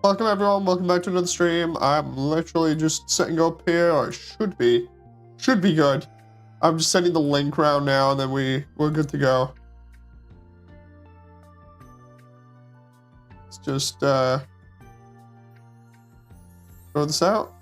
Welcome everyone, welcome back to another stream. I'm literally just setting up here, or it should be good. I'm just sending the link around now and then we're good to go. Let's just throw this out.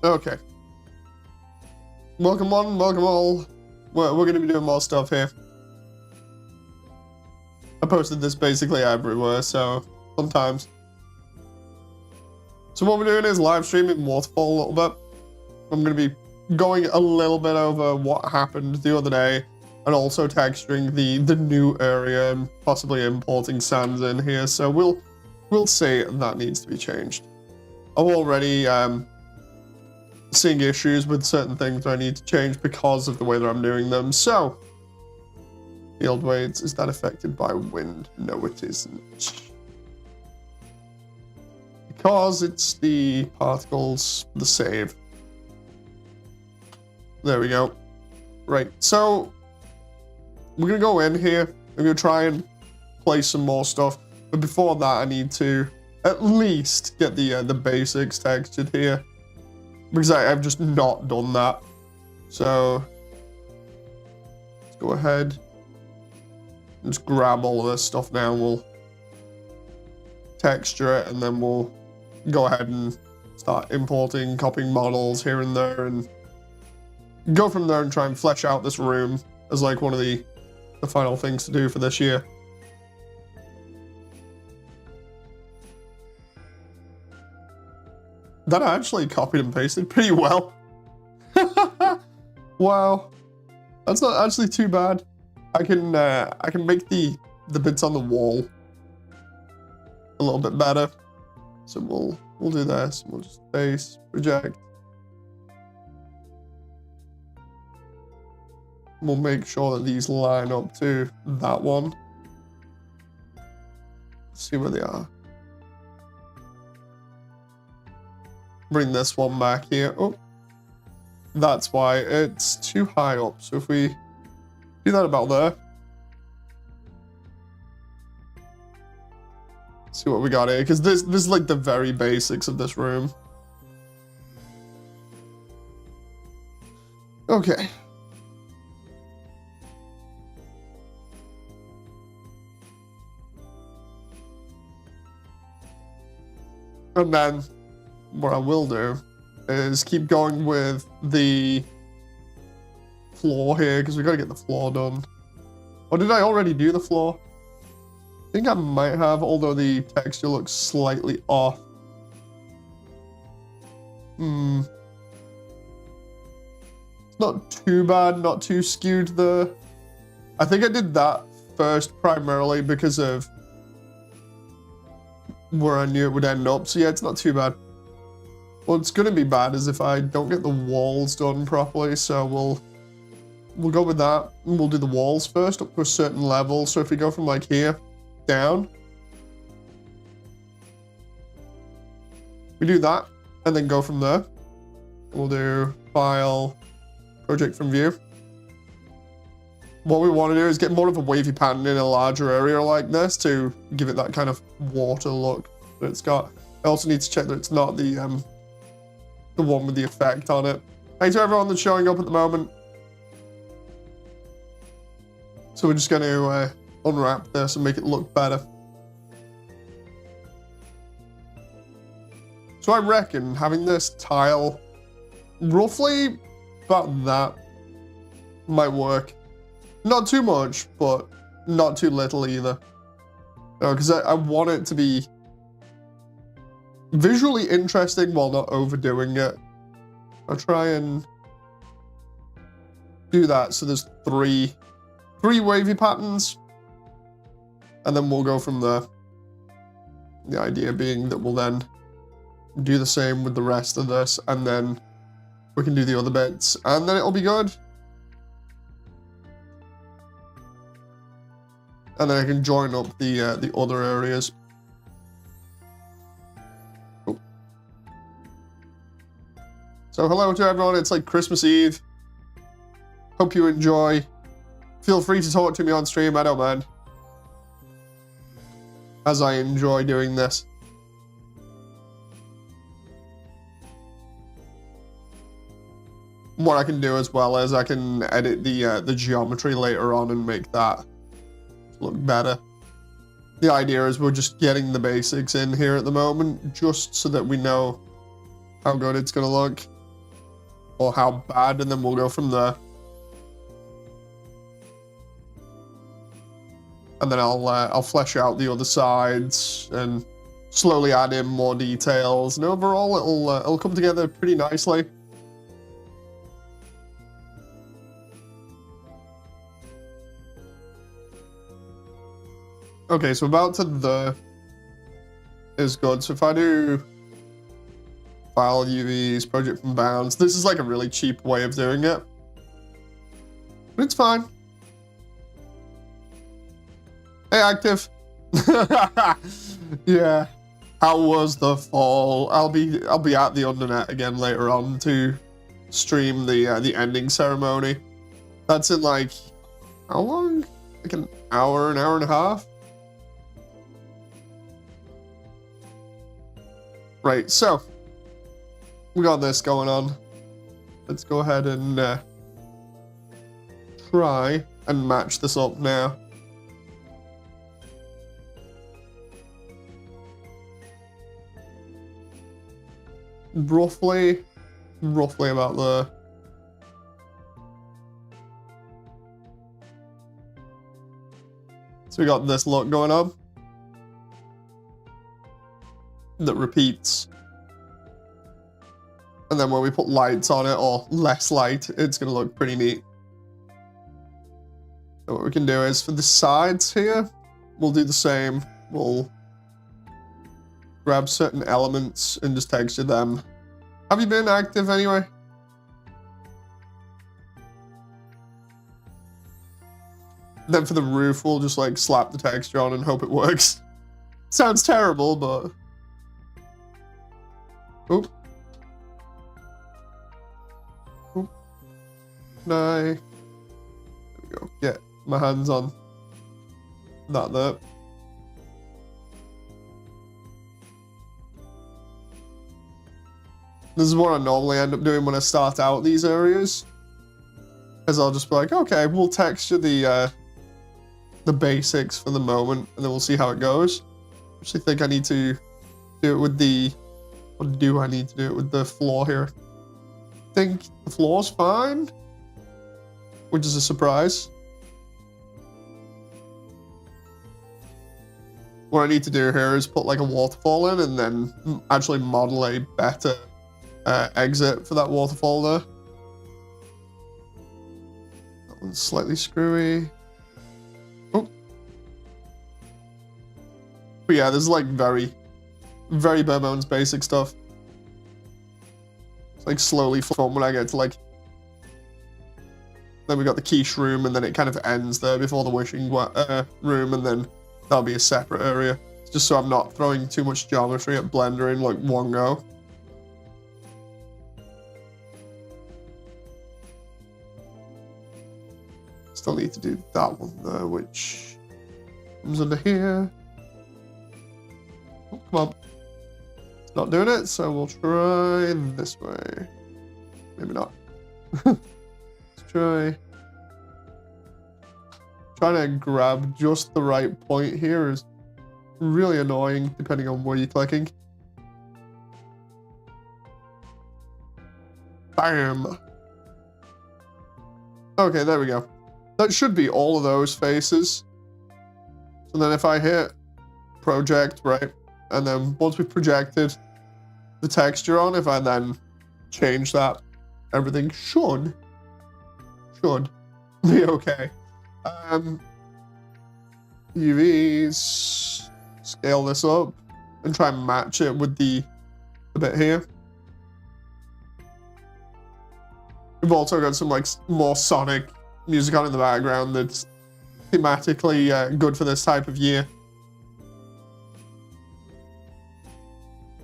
Okay. Welcome one, welcome all. We're going to be doing more stuff here. I posted this basically everywhere, so sometimes. So what we're doing is live streaming Waterfall a little bit. I'm going to be going a little bit over what happened the other day, and also texturing the new area and possibly importing sands in here. So we'll see if that needs to be changed. I'm already seeing issues with certain things I need to change because of the way that I'm doing them. So, field weights, is that affected by wind? No, it isn't. Because it's the particles, the save. There we go. Right, so we're gonna go in here. I'm gonna try and play some more stuff, but before that, I need to at least get the basics textured here, because I've just not done that. So let's go ahead and just grab all of this stuff now. We'll texture it, and then we'll go ahead and start importing, copying models here and there, and go from there and try and flesh out this room as like one of the final things to do for this year. That actually copied and pasted pretty well. Wow, that's not actually too bad. I can make the bits on the wall a little bit better. So we'll do this. We'll just paste, project. We'll make sure that these line up to that one. See where they are. Bring this one back here. Oh, that's why it's too high up. So if we do that about there. See what we got here, because this is like the very basics of this room. Okay. And then what I will do is keep going with the floor here, because we got to get the floor done. Or did I already do the floor? I think I might have, although the texture looks slightly off. It's not too bad, not too skewed there. I think I did that first primarily because of where I knew it would end up. So yeah, it's not too bad. What's going to be bad is if I don't get the walls done properly, so we'll go with that, and we'll do the walls first up to a certain level. So if we go from like here down, we do that, and then go from there. We'll do file, project from view. What we want to do is get more of a wavy pattern in a larger area like this to give it that kind of water look that it's got. I also need to check that it's not the one with the effect on it. Thanks to everyone that's showing up at the moment. So we're just going to unwrap this and make it look better. So I reckon having this tile roughly about that might work. Not too much, but not too little either. Because I want it to be visually interesting while not overdoing it. I'll try and do that. So there's three wavy patterns, and then we'll go from there. The idea being that we'll then do the same with the rest of this, and then we can do the other bits, and then it'll be good. and then I can join up the other areas. Oh. So hello to everyone, it's like Christmas Eve. Hope you enjoy. Feel free to talk to me on stream, I don't mind. As I enjoy doing this. What I can do as well is I can edit the geometry later on and make that look better. The idea is we're just getting the basics in here at the moment, just so that we know how good it's gonna look, or how bad, and then we'll go from there. And then I'll flesh out the other sides and slowly add in more details, and overall it'll come together pretty nicely. Okay, so about to the is good. So if I do file UVs, project from bounds, this is like a really cheap way of doing it. But it's fine. Hey, Active. Yeah. How was the fall? I'll be at the Undernet again later on to stream the ending ceremony. That's in like how long? Like an hour and a half. Right, so we got this going on. Let's go ahead and try and match this up now. Roughly about there. So we got this look going on that repeats, and then when we put lights on it, or less light, it's gonna look pretty neat. So what we can do is for the sides here, we'll do the same. We'll grab certain elements and just texture them. Have you been active anyway? Then for the roof, we'll just like slap the texture on and hope it works. Sounds terrible, but oop. Oop. No. There we go. Get my hands on that there. This is what I normally end up doing when I start out these areas. Is I'll just be like, okay, we'll texture the basics for the moment, and then we'll see how it goes. I actually think I need to do it with the... Or do I need to do it with the floor here? I think the floor's fine, which is a surprise. What I need to do here is put like a waterfall in and then actually model a better exit for that waterfall there. That one's slightly screwy. Oh. But yeah, this is like very bare bones basic stuff. It's like slowly fun when I get to like... Then we got the quiche room, and then it kind of ends there before the wishing room, and then that'll be a separate area. Just so I'm not throwing too much geometry at Blender in like one go. Still need to do that one though, which comes under here. Oh, come on. It's not doing it, so we'll try this way. Maybe not. Let's try. Trying to grab just the right point here is really annoying depending on where you're clicking. Bam. Okay, there we go. That should be all of those faces. So then if I hit project, right, and then once we've projected the texture on, if I then change that, everything should be okay. UVs, scale this up and try and match it with the bit here. We've also got some like more Sonic music on in the background that's thematically good for this type of year.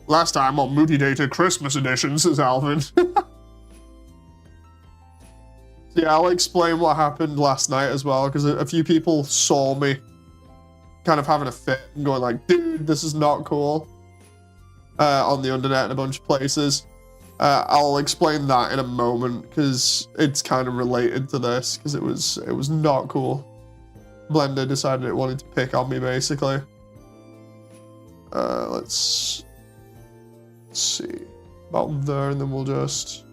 Last time on Moody Data Christmas Edition, says Alvin. So yeah, I'll explain what happened last night as well, because a few people saw me kind of having a fit and going like, dude, this is not cool, on the Undernet and a bunch of places. I'll explain that in a moment, because it's kind of related to this, because it was not cool. Blender decided it wanted to pick on me, basically. Let's see. About there, and then we'll just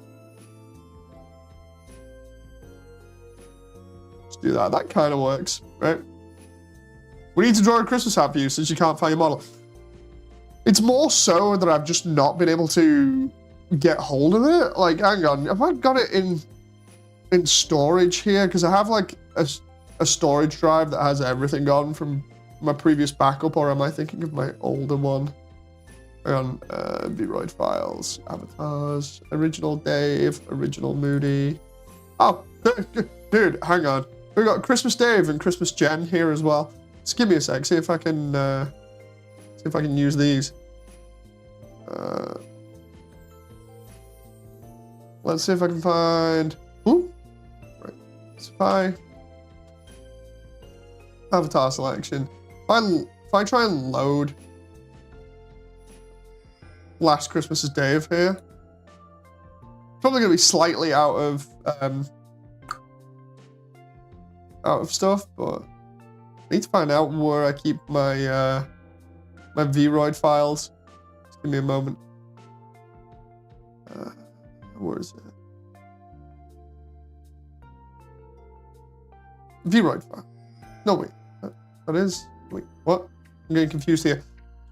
do that. That kind of works, right? We need to draw a Christmas hat for you since you can't find your model. It's more so that I've just not been able to get hold of it. Like, hang on, have I got it in storage here? Because I have like a storage drive that has everything on from my previous backup, or am I thinking of my older one? Hang on, Vroid files, avatars, original Dave, original Moody. Oh, dude, hang on. We got Christmas Dave and Christmas Jen here as well. Just give me a sec, see if I can use these. Let's see if I can find. Ooh, right. Spy. Avatar selection. If I try and load Last Christmas's Dave here, probably gonna be slightly out of stuff, but I need to find out where I keep my my Vroid files. Just give me a moment. Where is it? Vroid file. No, wait. That is. Wait, what? I'm getting confused here.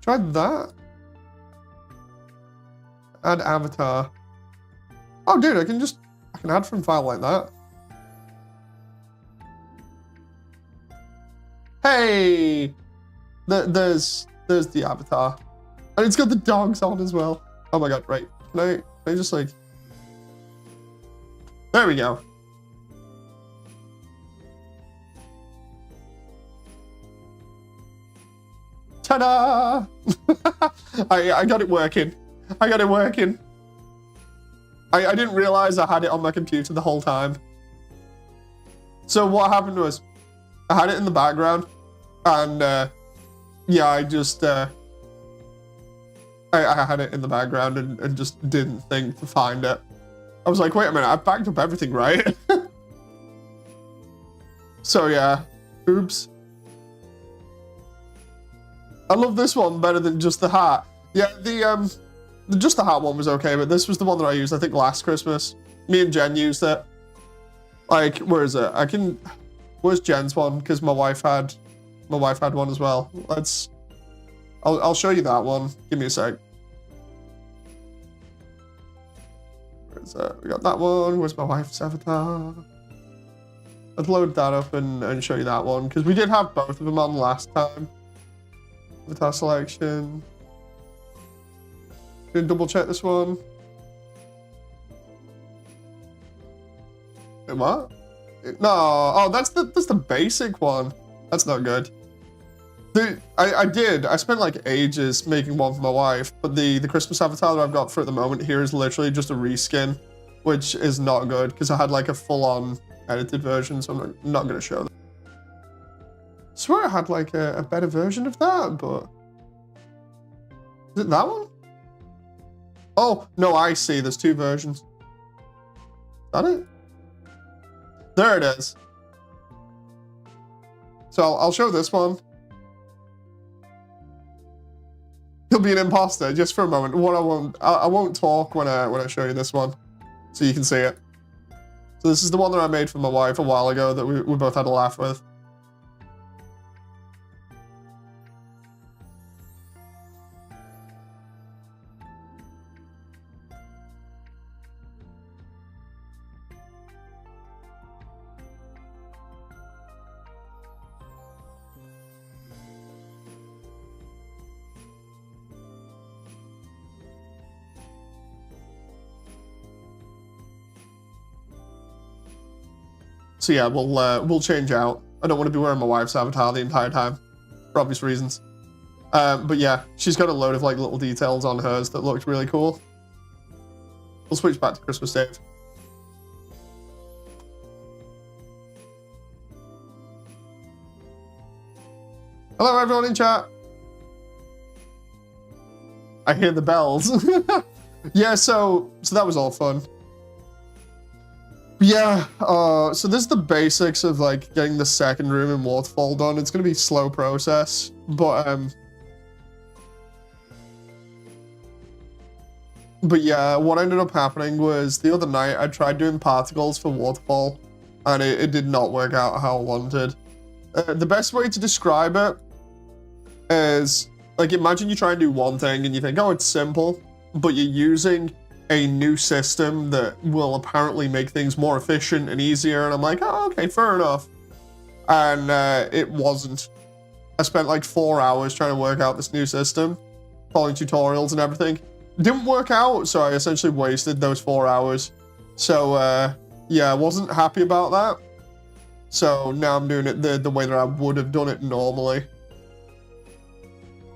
Try that. Add avatar. Oh, dude, I can add from file like that. Hey, there's the avatar, and it's got the dogs on as well. Oh my god, right? Can I just like? There we go. Ta-da! I got it working. I got it working. I didn't realize I had it on my computer the whole time. So what happened was, I had it in the background, and yeah, I just I had it in the background and just didn't think to find it. I was like, wait a minute, I've backed up everything, right? So yeah, oops. I love this one better than just the hat. Yeah, the just the hat one was okay, but this was the one that I used, I think, last Christmas. Me and Jen used it. Like, where is it? Where's Jen's one? Because my wife had one as well. I'll show you that one. Give me a sec. Where is it? We got that one. Where's my wife's avatar? I'd load that up and show you that one, because we did have both of them on last time. Avatar selection. Gonna double check this one. Wait, what? No, oh, that's the basic one. That's not good. I spent like ages making one for my wife, but the Christmas avatar that I've got for at the moment here is literally just a reskin, which is not good because I had like a full-on edited version, so I'm not gonna show that. I swear I had like a better version of that, but is it that one? Oh no, I see. There's two versions. Is that it? There it is. So I'll show this one. He'll be an imposter just for a moment. I won't talk when I show you this one, so you can see it. So this is the one that I made for my wife a while ago that we both had a laugh with. So yeah, we'll change out I don't want to be wearing my wife's avatar the entire time, for obvious reasons. But yeah, she's got a load of like little details on hers that looked really cool. We'll switch back to Christmas Dave. Hello everyone in chat. I hear the bells. Yeah, so that was all fun. Yeah, so this is the basics of like getting the second room in Waterfall done. It's gonna be a slow process, but yeah, what ended up happening was the other night I tried doing particles for Waterfall, and it did not work out how I wanted. The best way to describe it is, like, imagine you try and do one thing and you think, oh, it's simple, but you're using a new system that will apparently make things more efficient and easier, and I'm like, oh, okay, fair enough. And it wasn't. I spent like 4 hours trying to work out this new system, following tutorials and everything. It didn't work out, so I essentially wasted those 4 hours. So yeah, I wasn't happy about that. So now I'm doing it the way that I would have done it normally.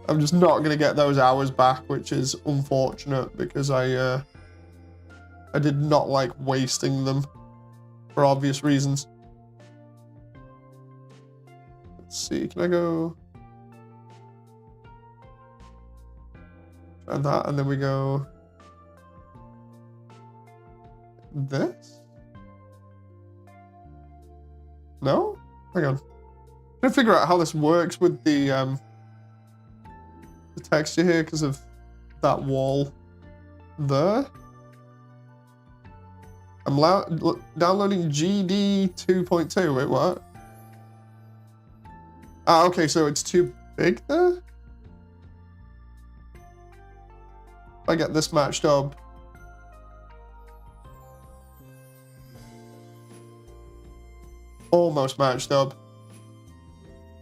I'm just not gonna get those hours back, which is unfortunate because I did not like wasting them for obvious reasons. Let's see, can I go try that, and then we go this? No? Hang on. I'm trying to figure out how this works with the texture here because of that wall there. I'm downloading GD 2.2. Wait, what? Ah, okay, so it's too big there? If I get this matched up. Almost matched up.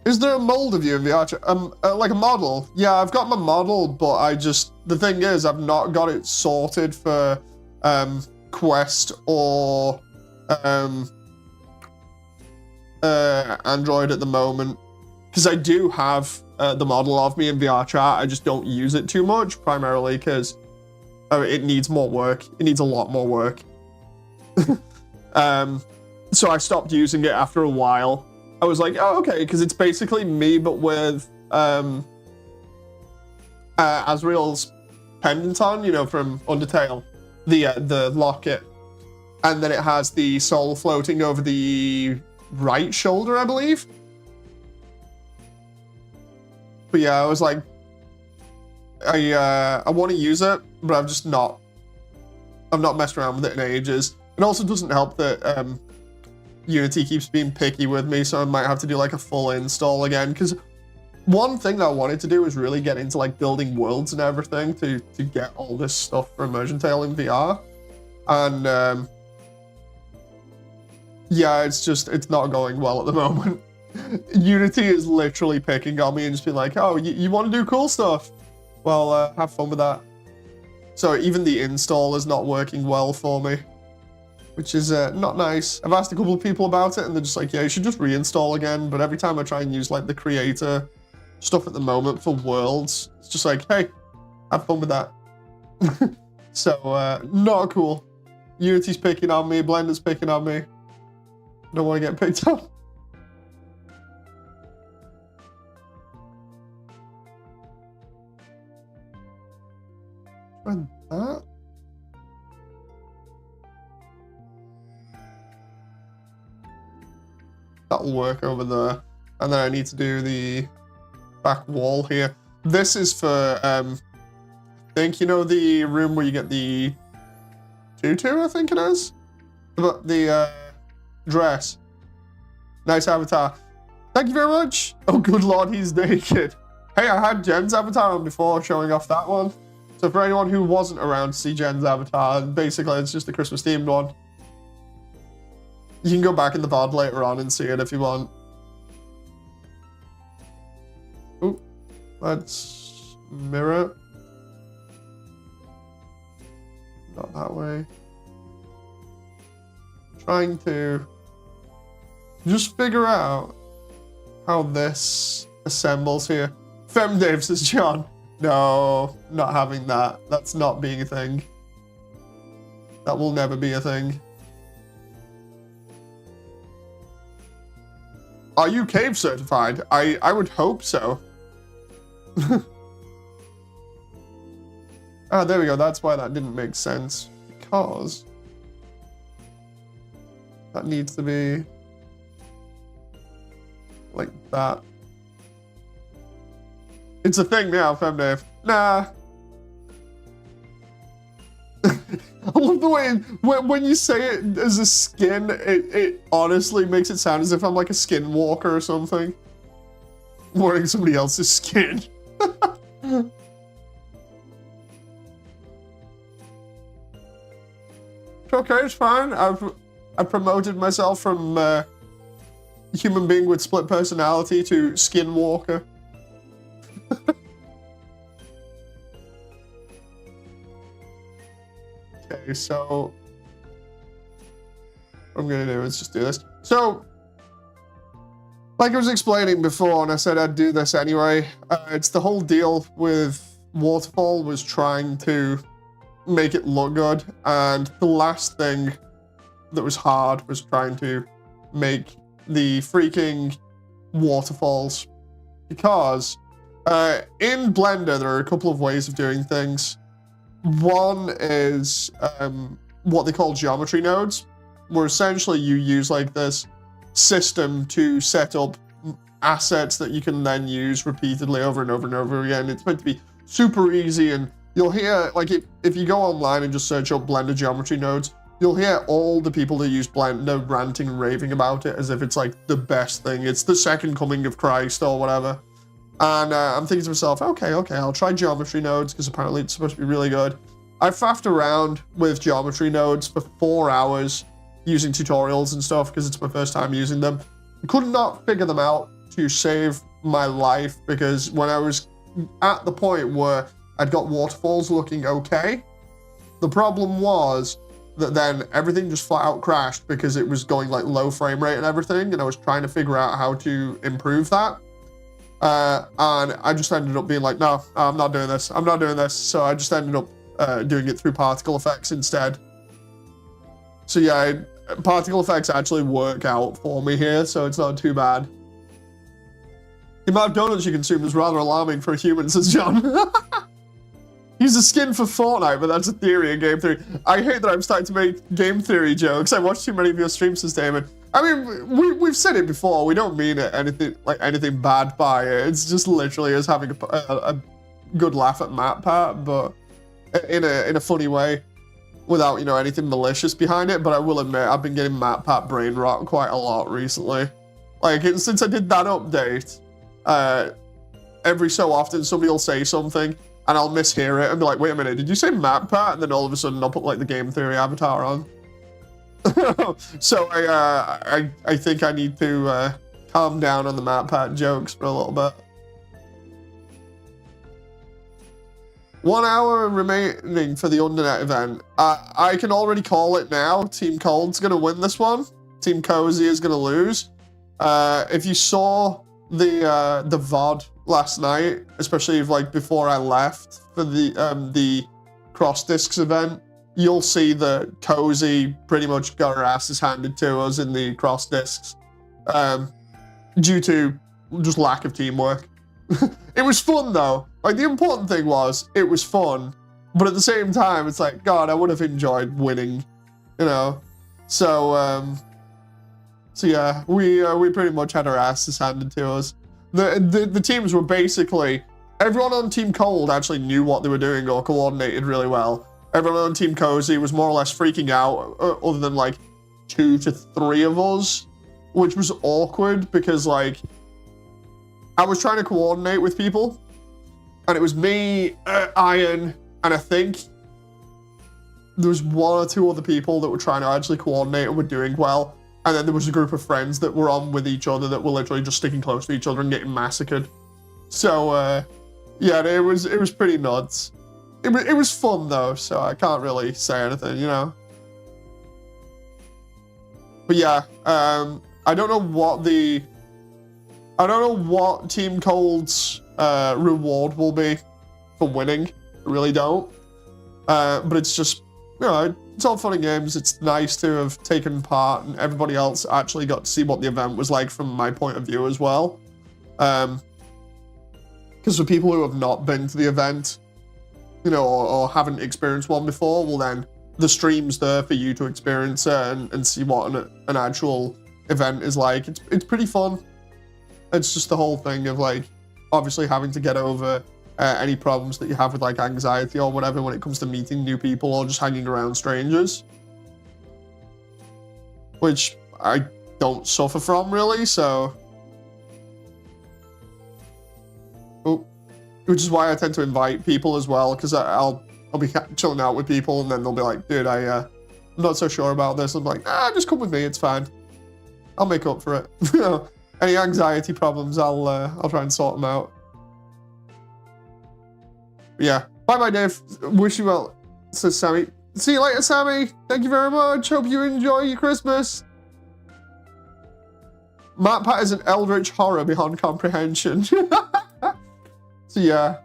Is there a mold of you in the Archer? Like a model? Yeah, I've got my model, but the thing is, I've not got it sorted for, Quest or, Android at the moment. Because I do have, the model of me in VR chat, I just don't use it too much, primarily because it needs more work. It needs a lot more work. So I stopped using it after a while. I was like, oh, okay, because it's basically me, but with Asriel's pendant on, you know, from Undertale, the locket, and then it has the soul floating over the right shoulder, I believe. But yeah, I was like, I want to use it, but I've not messed around with it in ages. It also doesn't help that Unity keeps being picky with me, so I might have to do like a full install again, because one thing that I wanted to do was really get into like building worlds and everything to get all this stuff for Immersiontale in VR. And yeah, it's not going well at the moment. Unity is literally picking on me and just being like, oh, you want to do cool stuff? Well, have fun with that. So even the install is not working well for me, which is not nice. I've asked a couple of people about it and they're just like, yeah, you should just reinstall again. But every time I try and use like the creator stuff at the moment for worlds, it's just like, hey, have fun with that. So not cool. Unity's picking on me, Blender's picking on me. Don't want to get picked up. Try that. That'll work over there. And then I need to do the back wall here. This is for, I think, you know, the room where you get the tutu, I think it is? The dress. Nice avatar. Thank you very much. Oh, good lord, he's naked. Hey, I had Jen's avatar on before, showing off that one. So for anyone who wasn't around to see Jen's avatar, basically it's just the Christmas themed one. You can go back in the VOD later on and see it if you want. Oh, let's mirror. Not that way. Trying to just figure out how this assembles here. Femdave, says John. No, not having that. That's not being a thing. That will never be a thing. Are you cave certified? I would hope so. Ah, there we go. That's why that didn't make sense. Because that needs to be like that. It's a thing now, Femdave. Nah. I love the way when you say it as a skin, it honestly makes it sound as if I'm like a skinwalker or something. Wearing somebody else's skin. Okay, it's fine. I've promoted myself from human being with split personality to skinwalker. Okay, so what I'm gonna do is just do this. So, like I was explaining before, and I said I'd do this anyway, it's the whole deal with Waterfall was trying to make it look good, and the last thing that was hard was trying to make the freaking waterfalls, because in Blender there are a couple of ways of doing things. One is what they call geometry nodes, where essentially you use like this system to set up assets that you can then use repeatedly over and over and over again. It's meant to be super easy, and you'll hear, like, if you go online and just search up Blender geometry nodes, you'll hear all the people that use Blender ranting and raving about it as if it's like the best thing. It's the second coming of Christ or whatever. And I'm thinking to myself, okay, I'll try geometry nodes because apparently it's supposed to be really good. I faffed around with geometry nodes for 4 hours using tutorials and stuff because it's my first time using them. I could not figure them out to save my life because when I was at the point where I'd got waterfalls looking okay, the problem was that then everything just flat out crashed because it was going like low frame rate and everything, and I was trying to figure out how to improve that. And I just ended up being like, no, I'm not doing this. I'm not doing this. So I just ended up doing it through particle effects instead. So yeah, particle effects actually work out for me here, so it's not too bad. The amount of donuts you consume is rather alarming for a human, says John. He's a skin for Fortnite, but that's a theory in game theory. I hate that I'm starting to make game theory jokes. I watched too many of your streams, says Damon. I mean, we've said it before. We don't mean it anything bad by it. It's just literally us having a good laugh at MatPat, but in a funny way, without anything malicious behind it. But I will admit, I've been getting MatPat brain rot quite a lot recently. Like since I did that update, every so often somebody will say something and I'll mishear it and be like, wait a minute, did you say MatPat? And then all of a sudden I'll put like the game theory avatar on. So I think I need to calm down on the MatPat jokes for a little bit. 1 hour remaining for the Undernet event. I can already call it now. Team Cold's gonna win this one. Team Cozy is gonna lose. If you saw the VOD last night, especially like before I left for the Cross Discs event, you'll see that Cozy pretty much got her asses handed to us in the Cross Discs due to just lack of teamwork. It was fun though. Like the important thing was it was fun, but at the same time it's like, God, I would have enjoyed winning, So yeah, we pretty much had our asses handed to us. The teams were basically, everyone on Team Cold actually knew what they were doing or coordinated really well. Everyone on Team Cozy was more or less freaking out, other than like 2 to 3 of us, which was awkward because like I was trying to coordinate with people, and it was me, Iron, and I think there was 1 or 2 other people that were trying to actually coordinate and were doing well. And then there was a group of friends that were on with each other that were literally just sticking close to each other and getting massacred. So, yeah, it was pretty nuts. It was fun though, so I can't really say anything, But yeah, I don't know what the I don't know what Team Cold's reward will be for winning. I really don't. But it's just, you know, it's all fun and games. It's nice to have taken part, and everybody else actually got to see what the event was like from my point of view as well. Because for people who have not been to the event, you know, or haven't experienced one before, well then, the stream's there for you to experience it and see what an actual event is like. It's pretty fun. It's just the whole thing of, like, obviously having to get over any problems that you have with, like, anxiety or whatever when it comes to meeting new people or just hanging around strangers. Which I don't suffer from, really, so... Oh. Which is why I tend to invite people as well, because I'll be chilling out with people, and then they'll be like, dude, I'm not so sure about this. I'm like, just come with me, it's fine. I'll make up for it. You know, any anxiety problems, I'll try and sort them out. But yeah, bye-bye, Dave. Wish you well, says Sammy. See you later, Sammy. Thank you very much. Hope you enjoy your Christmas. MatPat is an eldritch horror beyond comprehension. So yeah,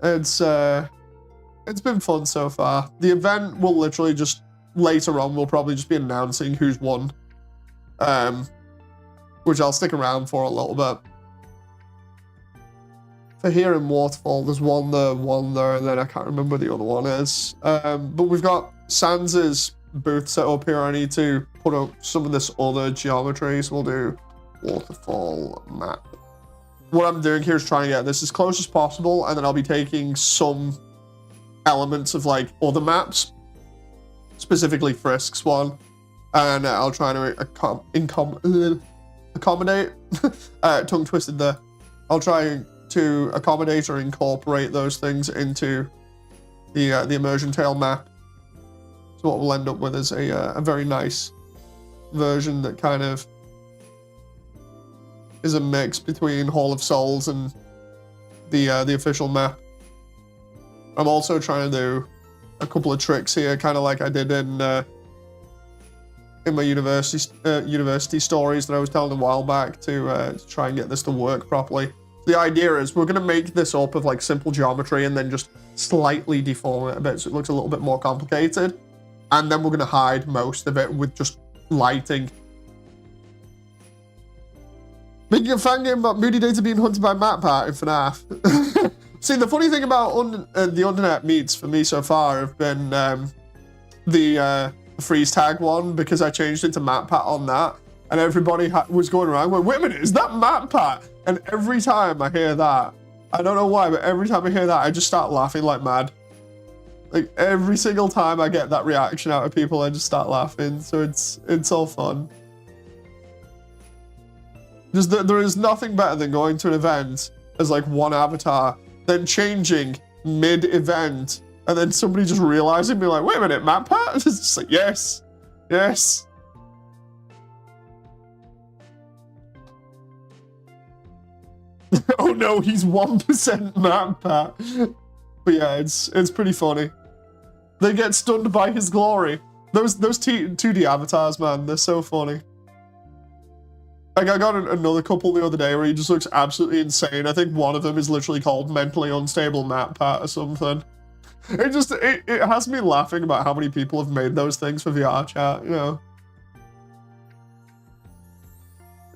it's been fun so far. The event will literally just, later on, we'll probably just be announcing who's won. Which I'll stick around for a little bit. For here in Waterfall, there's one there, and then I can't remember the other one is. But we've got Sans' booth set up here. I need to put up some of this other geometry, so we'll do Waterfall map. What I'm doing here is trying to get this as close as possible, and then I'll be taking some elements of, like, other maps, specifically Frisk's one, and I'll try to accommodate, tongue twisted there. I'll try to accommodate or incorporate those things into the Immersiontale map. So what we'll end up with is a very nice version that kind of is a mix between Hall of Souls and the official map. I'm also trying to do a couple of tricks here, kind of like I did in my university stories that I was telling a while back to try and get this to work properly. The idea is we're going to make this up of, like, simple geometry and then just slightly deform it a bit so it looks a little bit more complicated. And then we're going to hide most of it with just lighting. Making a fan game about Moody Data being hunted by MatPat in FNAF. See, the funny thing about the Undernet meets for me so far have been the freeze tag one, because I changed it to MatPat on that, and everybody was going around going, wait a minute, is that MatPat? And every time I hear that, I don't know why, but every time I hear that, I just start laughing like mad. Like, every single time I get that reaction out of people, I just start laughing, so it's all fun. Just there is nothing better than going to an event as, like, one avatar, then changing mid-event, and then somebody just realizing, be like, wait a minute, MatPat? It's just like, yes, yes. Oh no, he's 1% MatPat. But yeah, it's pretty funny. They get stunned by his glory. Those 2D avatars, man, they're so funny. Like, I got another couple the other day where he just looks absolutely insane. I think one of them is literally called Mentally Unstable MatPat or something. It has me laughing about how many people have made those things for VR chat, you know.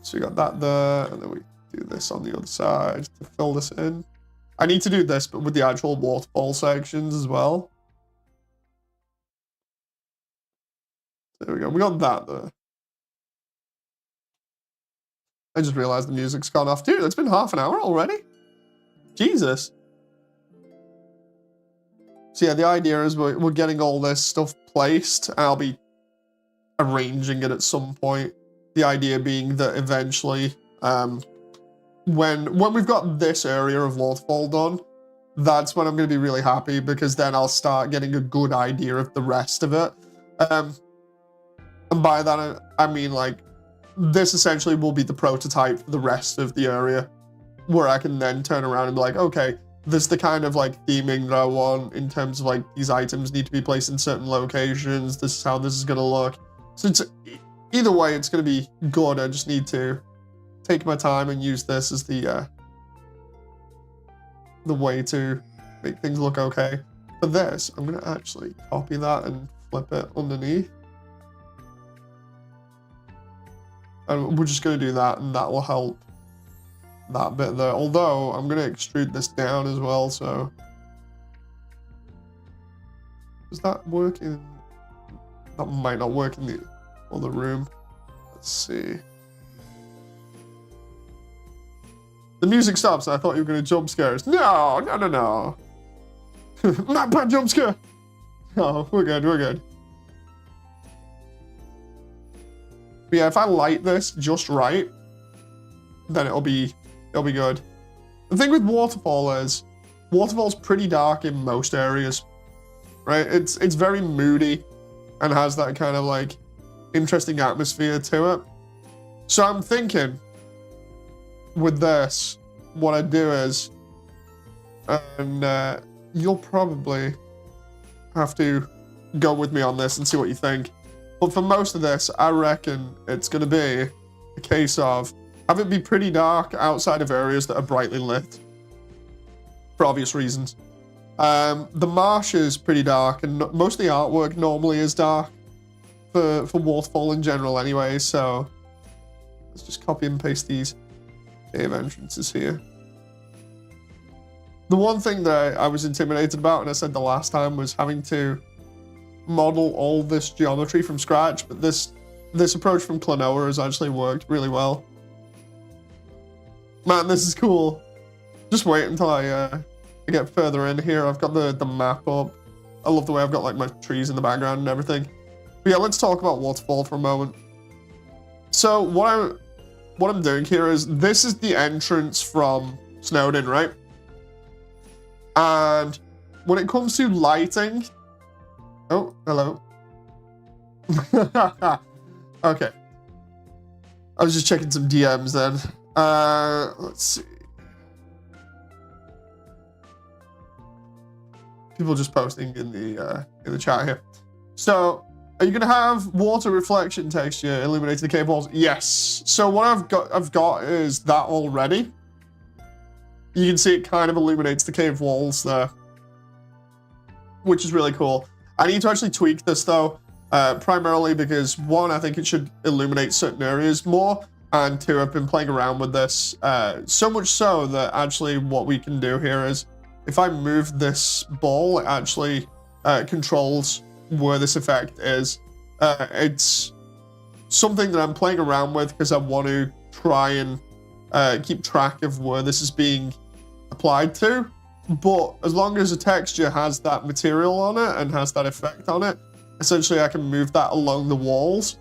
So we got that there, and then we do this on the other side to fill this in. I need to do this, but with the actual waterfall sections as well. There we go, we got that there. I just realized the music's gone off. Dude, it's been half an hour already? Jesus. So yeah, the idea is we're getting all this stuff placed, and I'll be arranging it at some point. The idea being that eventually, when we've got this area of Waterfall done, that's when I'm going to be really happy, because then I'll start getting a good idea of the rest of it. And by that, I mean, like, this essentially will be the prototype for the rest of the area, where I can then turn around and be like, okay, this is the kind of, like, theming that I want in terms of, like, these items need to be placed in certain locations. This is how this is going to look. So it's, either way, it's going to be good. I just need to take my time and use this as the way to make things look okay. For this, I'm gonna actually copy that and flip it underneath. And we're just gonna do that, and that will help that bit there. Although, I'm gonna extrude this down as well, so. Does that work in, that might not work in the other room. Let's see. The music stops, and I thought you were gonna jump scare us. No. Not bad jump scare. No, we're good, we're good. But yeah, if I light this just right, then it'll be good. The thing with Waterfall is, Waterfall's pretty dark in most areas, right? It's very moody and has that kind of like interesting atmosphere to it. So I'm thinking with this, what I do is, and you'll probably have to go with me on this and see what you think. But for most of this, I reckon it's going to be a case of have it be pretty dark outside of areas that are brightly lit, for obvious reasons. The marsh is pretty dark, and most of the artwork normally is dark for Waterfall in general anyway, so let's just copy and paste these cave entrances here. The one thing that I was intimidated about, and I said the last time, was having to model all this geometry from scratch, but this approach from Klonoa has actually worked really well. Man, this is cool. Just wait until I get further in here. I've got the map up. I love the way I've got like my trees in the background and everything. But yeah, let's talk about Waterfall for a moment. So what I'm doing here is, this is the entrance from Snowdin, right? And when it comes to lighting, oh, hello. Okay. I was just checking some DMs then. Let's see. People just posting in the chat here. So, are you gonna have water reflection texture illuminate the cave walls? Yes. So what I've got is that already. You can see it kind of illuminates the cave walls there, which is really cool. I need to actually tweak this though, primarily because one, I think it should illuminate certain areas more, and two, I've been playing around with this so much so that actually what we can do here is, if I move this ball, it actually controls where this effect is. It's something that I'm playing around with because I want to try and keep track of where this is being applied to. But as long as the texture has that material on it and has that effect on it, essentially I can move that along the walls.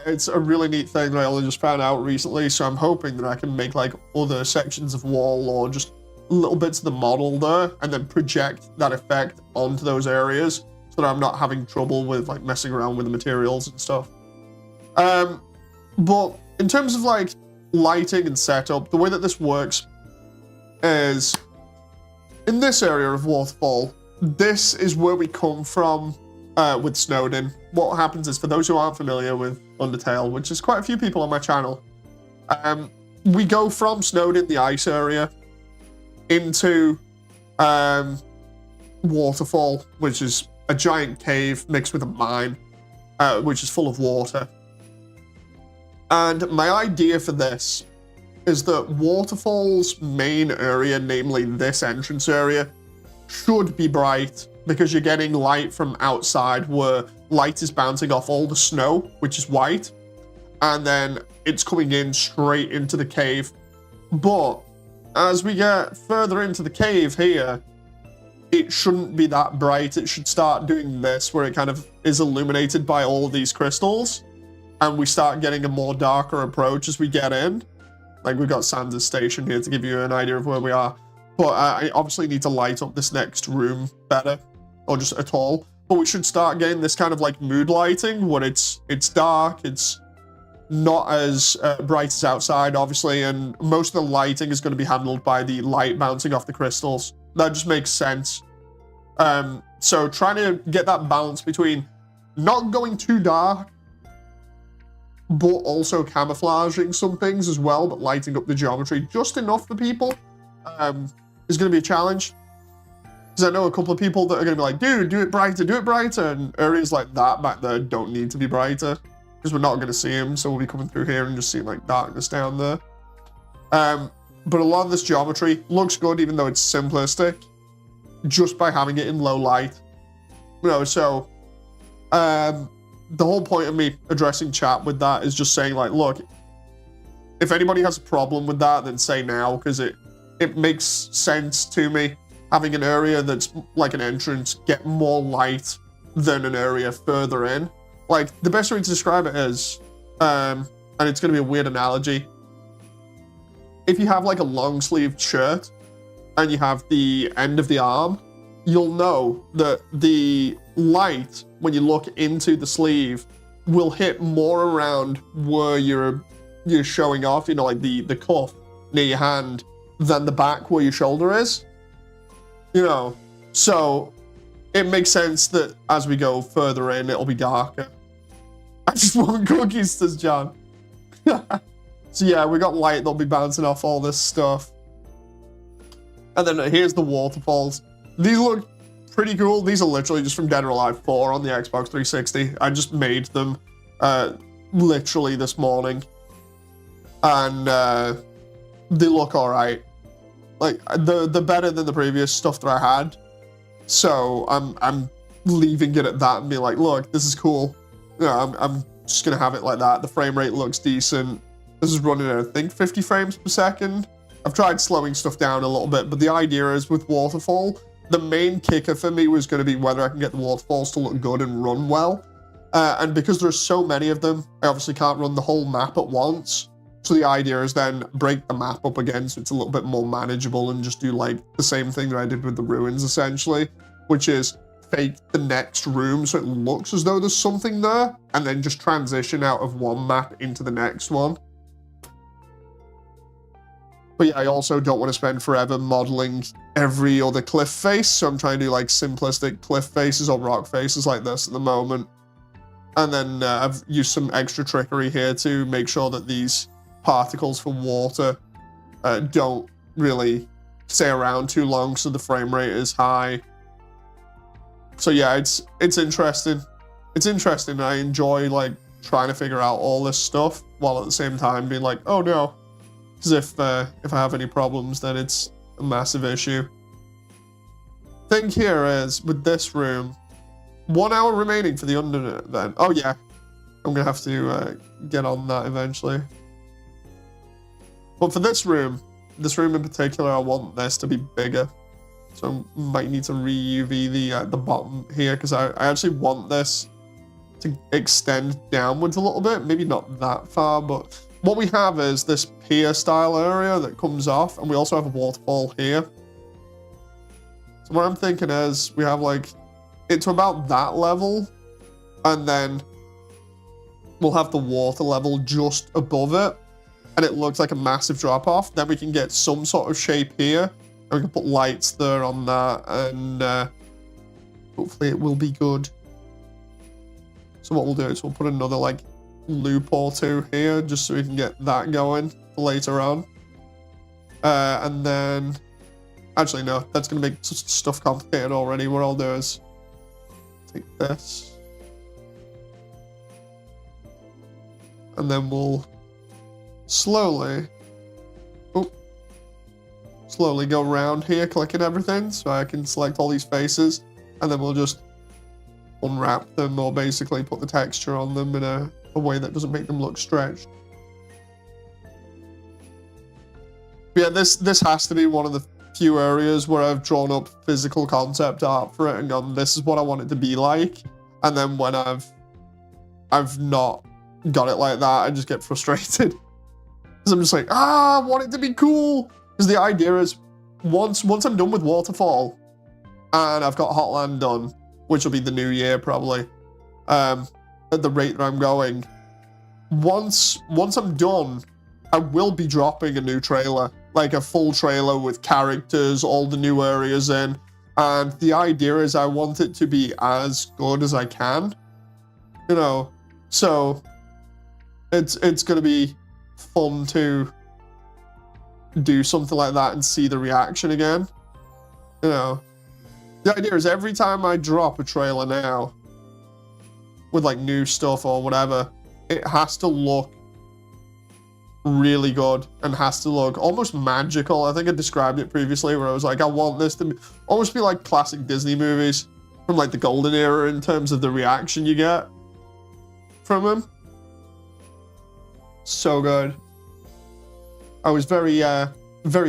It's a really neat thing that I only just found out recently, so I'm hoping that I can make like other sections of wall or just little bits of the model there and then project that effect onto those areas so that I'm not having trouble with like messing around with the materials and stuff. But in terms of like lighting and setup, the way that this works is, in this area of Waterfall, this is where we come from with Snowdin. What happens is, for those who aren't familiar with Undertale, which is quite a few people on my channel, we go from Snowdin, the ice area, into Waterfall, which is a giant cave mixed with a mine, which is full of water. And my idea for this is that Waterfall's main area, namely this entrance area, should be bright because you're getting light from outside where light is bouncing off all the snow, which is white, and then it's coming in straight into the cave. But as we get further into the cave here, it shouldn't be that bright. It should start doing this, where it kind of is illuminated by all of these crystals, and we start getting a more darker approach as we get in. Like, we've got Sanders Station here to give you an idea of where we are. But I obviously need to light up this next room better, or just at all. But we should start getting this kind of like mood lighting, where it's dark, it's not as bright as outside, obviously, and most of the lighting is going to be handled by the light bouncing off the crystals. That just makes sense. So trying to get that balance between not going too dark but also camouflaging some things as well, but lighting up the geometry just enough for people is going to be a challenge. Because I know a couple of people that are going to be like, dude, do it brighter, and areas like that back there don't need to be brighter, because we're not going to see them, so we'll be coming through here and just seeing like darkness down there. But a lot of this geometry looks good, even though it's simplistic, just by having it in low light. You know, so the whole point of me addressing chat with that is just saying, like, look, if anybody has a problem with that, then say now, because it makes sense to me. Having an area that's like an entrance get more light than an area further in. Like, the best way to describe it is, and it's going to be a weird analogy, if you have like a long sleeved shirt and you have the end of the arm, you'll know that the light, when you look into the sleeve, will hit more around where you're showing off, you know, like the cuff near your hand, than the back where your shoulder is. You know, so it makes sense that as we go further in, it'll be darker. I just want cookies, says John. So yeah, we got light that'll be bouncing off all this stuff. And then here's the waterfalls. These look pretty cool. These are literally just from Dead or Alive 4 on the Xbox 360. I just made them literally this morning. And they look alright. Like, they're better than the previous stuff that I had. So I'm leaving it at that and be like, look, this is cool. You know, I'm just gonna have it like that. The frame rate looks decent. This is running at, I think, 50 frames per second. I've tried slowing stuff down a little bit, but the idea is with Waterfall, the main kicker for me was going to be whether I can get the waterfalls to look good and run well. And because there's so many of them, I obviously can't run the whole map at once. So the idea is then break the map up again so it's a little bit more manageable and just do like the same thing that I did with the ruins essentially, which is fake the next room so it looks as though there's something there, and then just transition out of one map into the next one. But yeah, I also don't want to spend forever modeling every other cliff face, so I'm trying to do like simplistic cliff faces or rock faces like this at the moment. And then I've used some extra trickery here to make sure that these particles from water don't really stay around too long, so the frame rate is high. So yeah, it's interesting. It's interesting. I enjoy like trying to figure out all this stuff while at the same time being like, oh no, because if I have any problems, then it's a massive issue. Thing here is with this room, 1 hour remaining for the Undertale event. Oh yeah, I'm gonna have to get on that eventually. But for this room in particular, I want this to be bigger. So I might need to re-UV the bottom here, because I actually want this to extend downwards a little bit. Maybe not that far, but what we have is this pier style area that comes off, and we also have a waterfall here. So what I'm thinking is we have like it to about that level, and then we'll have the water level just above it, and it looks like a massive drop off. Then we can get some sort of shape here, and we can put lights there on that, and hopefully it will be good. So what we'll do is we'll put another like loop or two here just so we can get that going later on. And then actually no, that's gonna make stuff complicated already. What I'll do is take this, and then we'll slowly go around here clicking everything so I can select all these faces, and then we'll just unwrap them, or basically put the texture on them in a way that doesn't make them look stretched. Yeah, this has to be one of the few areas where I've drawn up physical concept art for it and gone, this is what I want it to be like. And then when I've not got it like that, I just get frustrated. Because I'm just like, I want it to be cool. Because the idea is, once I'm done with Waterfall, and I've got Hotland done, which will be the new year probably, at the rate that I'm going, once I'm done, I will be dropping a new trailer, like a full trailer with characters, all the new areas in, and the idea is I want it to be as good as I can, you know. So It's gonna be fun to do something like that and see the reaction again. You know, the idea is every time I drop a trailer now with like new stuff or whatever, it has to look really good and has to look almost magical. I think I described it previously where I was like, I want this to almost be like classic Disney movies from like the golden era in terms of the reaction you get from them. So good. I was very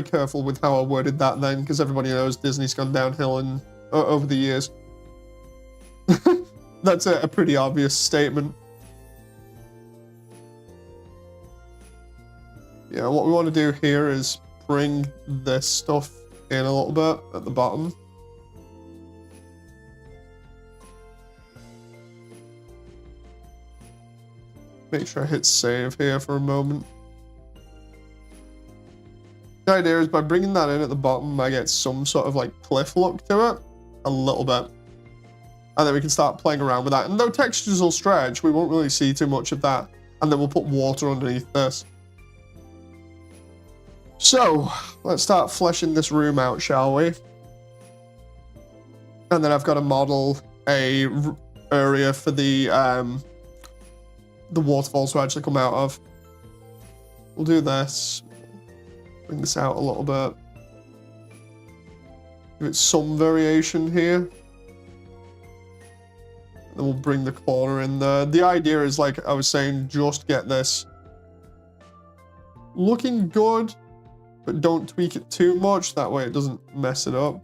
careful with how I worded that then, because everybody knows Disney's gone downhill over the years. That's a pretty obvious statement. Yeah, what we want to do here is bring this stuff in a little bit at the bottom. Make sure I hit save here for a moment. The idea is by bringing that in at the bottom, I get some sort of like cliff look to it, a little bit. And then we can start playing around with that. And though textures will stretch, we won't really see too much of that. And then we'll put water underneath this. So, let's start fleshing this room out, shall we? And then I've got to model a area for the waterfalls to actually come out of. We'll do this. Bring this out a little bit. Give it some variation here. Then we'll bring the corner in there. The idea is, like I was saying, just get this looking good, but don't tweak it too much. That way it doesn't mess it up.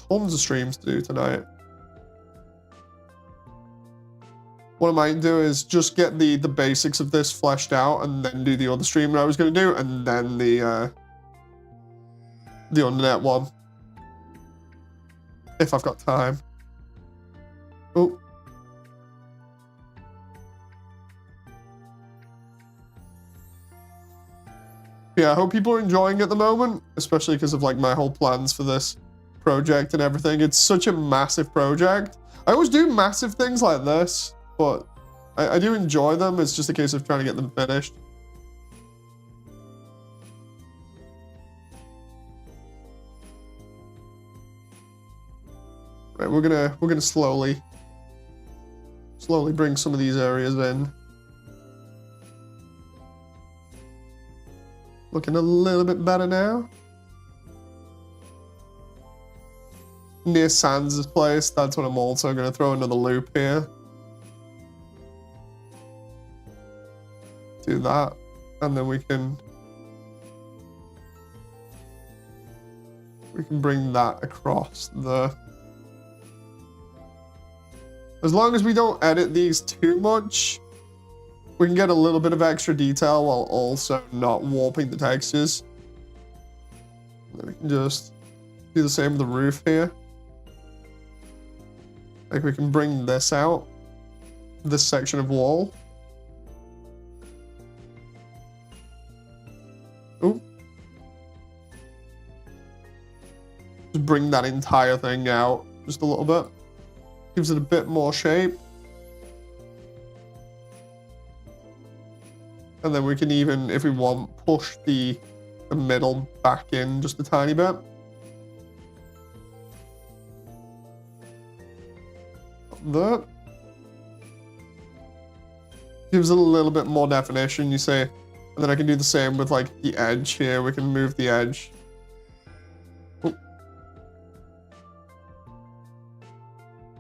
Tons of streams to do tonight. What I might do is just get the basics of this fleshed out and then do the other stream that I was going to do, and then the Undernet one. If I've got time. Oh. Yeah, I hope people are enjoying it at the moment, especially because of like my whole plans for this project and everything. It's such a massive project. I always do massive things like this, but I do enjoy them. It's just a case of trying to get them finished. Right, we're gonna slowly bring some of these areas in. Looking a little bit better now. Near Sans' place, that's what I'm also gonna throw another loop here. Do that, and then we can bring that across the. As long as we don't edit these too much, we can get a little bit of extra detail while also not warping the textures. And then we can just do the same with the roof here. Like we can bring this out, this section of wall. Ooh. Just bring that entire thing out just a little bit. Gives it a bit more shape. And then we can even, if we want, push the middle back in just a tiny bit. That. Gives it a little bit more definition, you say. And then I can do the same with like the edge here. We can move the edge. Oh.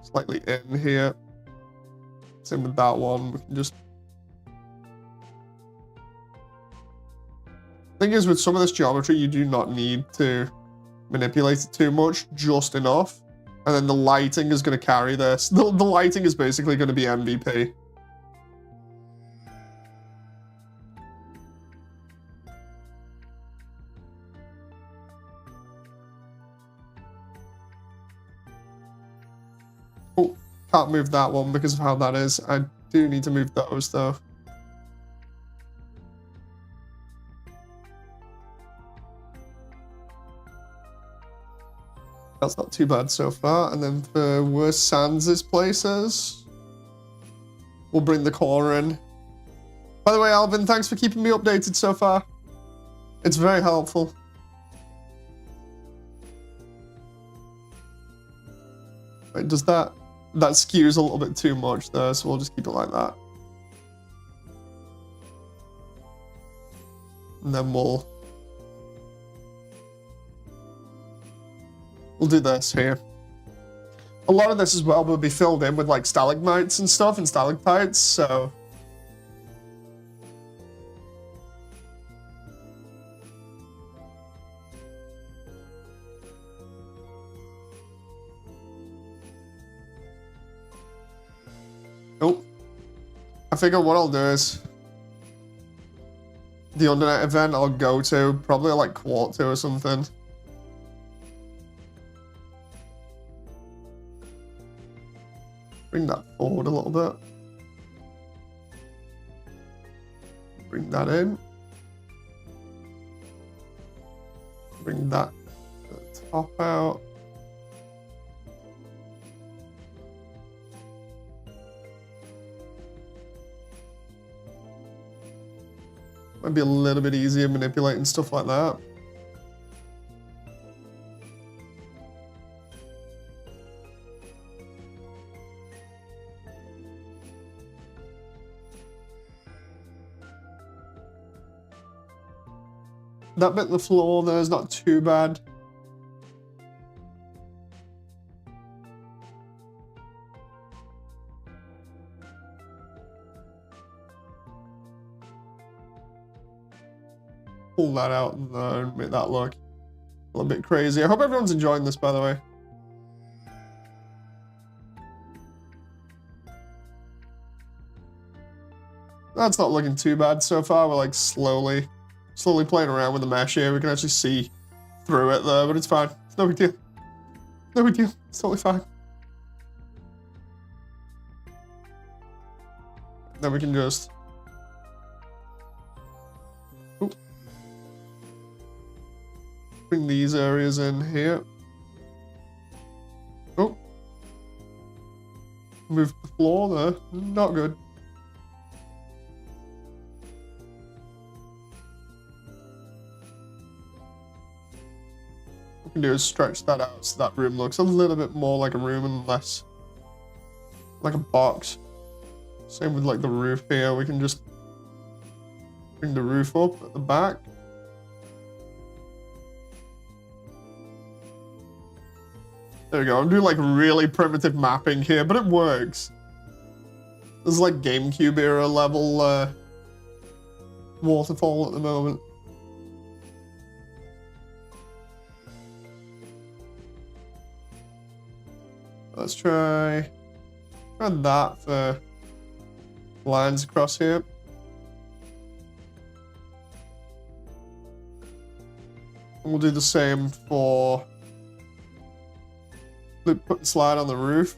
Slightly in here. Same with that one. We can just. Thing is, with some of this geometry, you do not need to manipulate it too much, just enough. And then the lighting is going to carry this. The lighting is basically going to be MVP. Oh, can't move that one because of how that is. I do need to move those though. That's not too bad so far. And then for where Sans' place is, We'll bring the core in. By the way, Alvin, thanks for keeping me updated so far. It's very helpful. Wait, does that skews a little bit too much there, so we'll just keep it like that. And then we'll do this here. A lot of this as well will be filled in with like stalagmites and stuff and stalactites, so oh, I figure what I'll do is the Undertale event I'll go to, probably like quarter or something. Bring that forward a little bit. Bring that in. Bring that to the top out. Might be a little bit easier manipulating stuff like that. That bit of the floor there is not too bad. Pull that out and make that look a little bit crazy. I hope everyone's enjoying this, by the way. That's not looking too bad so far. We're like slowly playing around with the mesh here. We can actually see through it there, but it's fine. It's no big deal. No big deal. It's totally fine. Then we can just... Oop. Bring these areas in here. Oh. Move the floor there. Not good. What we can do is stretch that out so that room looks a little bit more like a room and less like a box. Same with like the roof here. We can just bring the roof up at the back. There we go. I'm doing like really primitive mapping here, but it works. This is like GameCube era level Waterfall at the moment. Let's try that for lines across here. And we'll do the same for put and slide on the roof.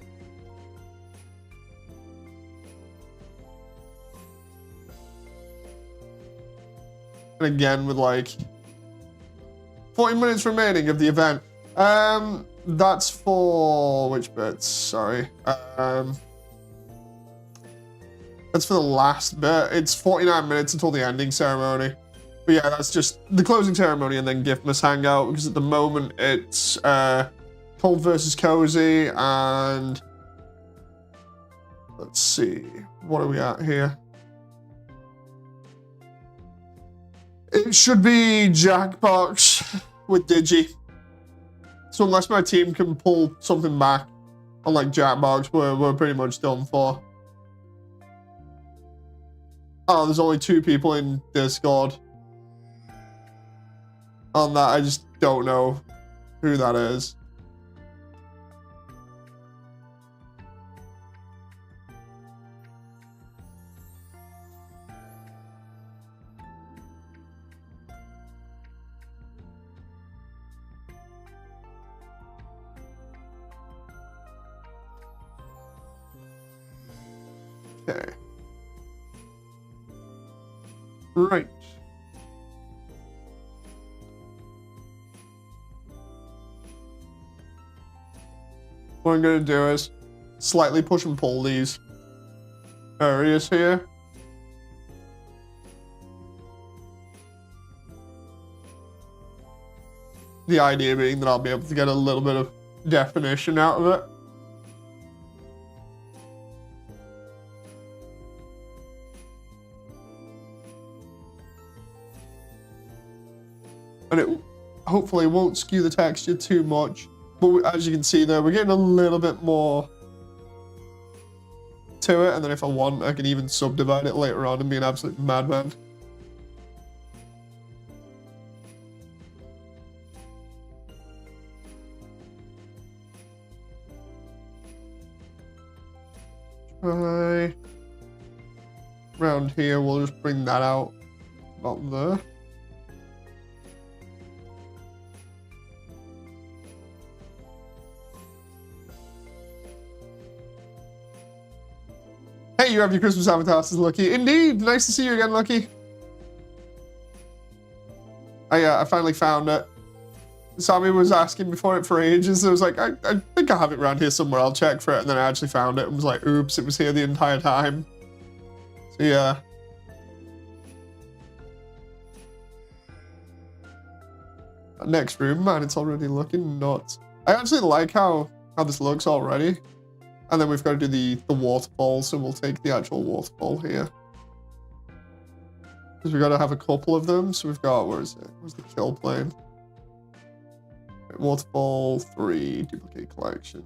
And again with like 40 minutes remaining of the event. That's for which bits? Sorry. That's for the last bit. It's 49 minutes until the ending ceremony. But yeah, that's just the closing ceremony and then Giftmas Hangout, because at the moment it's Cold versus Cozy and let's see, what are we at here? It should be Jackbox with Digi. So unless my team can pull something back on like Jackbox, we're pretty much done for. Oh, there's only 2 people in Discord. On that, I just don't know who that is. Okay. Right. What I'm going to do is slightly push and pull these areas here. The idea being that I'll be able to get a little bit of definition out of it. And it hopefully won't skew the texture too much. But as you can see there, we're getting a little bit more to it. And then if I want, I can even subdivide it later on and be an absolute madman. Try around here, we'll just bring that out about there. Hey, you have your Christmas avatar, says Lucky. Indeed, nice to see you again, Lucky. I finally found it. Sammy was asking me for it for ages. I was like, I think I have it around here somewhere. I'll check for it. And then I actually found it and was like, oops, it was here the entire time. So yeah. Next room, man, it's already looking nuts. I actually like how this looks already. And then we've got to do the waterfall, so we'll take the actual waterfall here. Because we've got to have a couple of them. So we've got, where is it? Where's the kill plane? Waterfall 3, duplicate collection.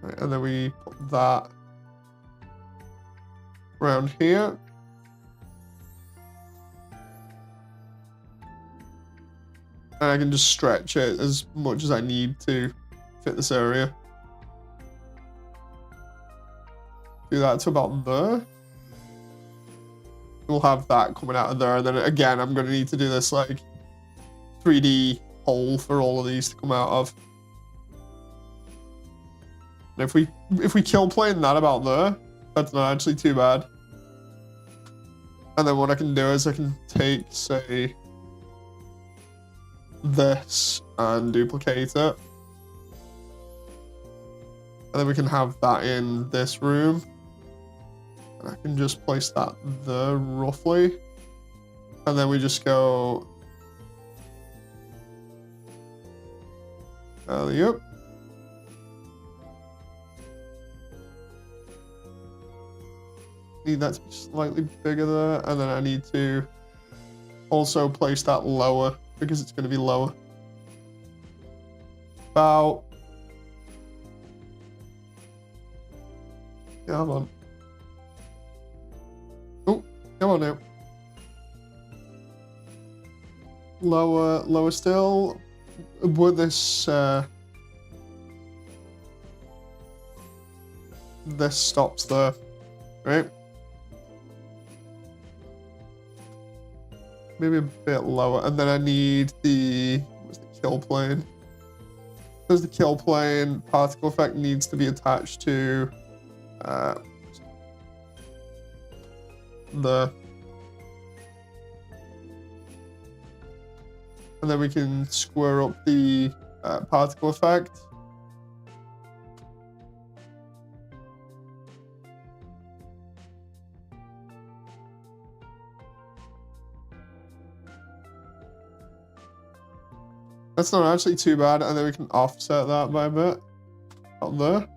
Right, and then we put that around here. And I can just stretch it as much as I need to fit this area. Do that to about there. We'll have that coming out of there. And then again, I'm going to need to do this like 3D hole for all of these to come out of. And if we kill plane that about there, that's not actually too bad. And then what I can do is I can take, say, this and duplicate it. And then we can have that in this room. And I can just place that there roughly. And then we just go. Yep. Need that to be slightly bigger there. And then I need to also place that lower because it's going to be lower. About. Come on. Oh, come on now. Lower still. With this, this stops there, right? Maybe a bit lower, and then I need what's the kill plane? There's the kill plane. Particle effect needs to be attached to the. And then we can square up the particle effect. That's not actually too bad, and then we can offset that by a bit up there.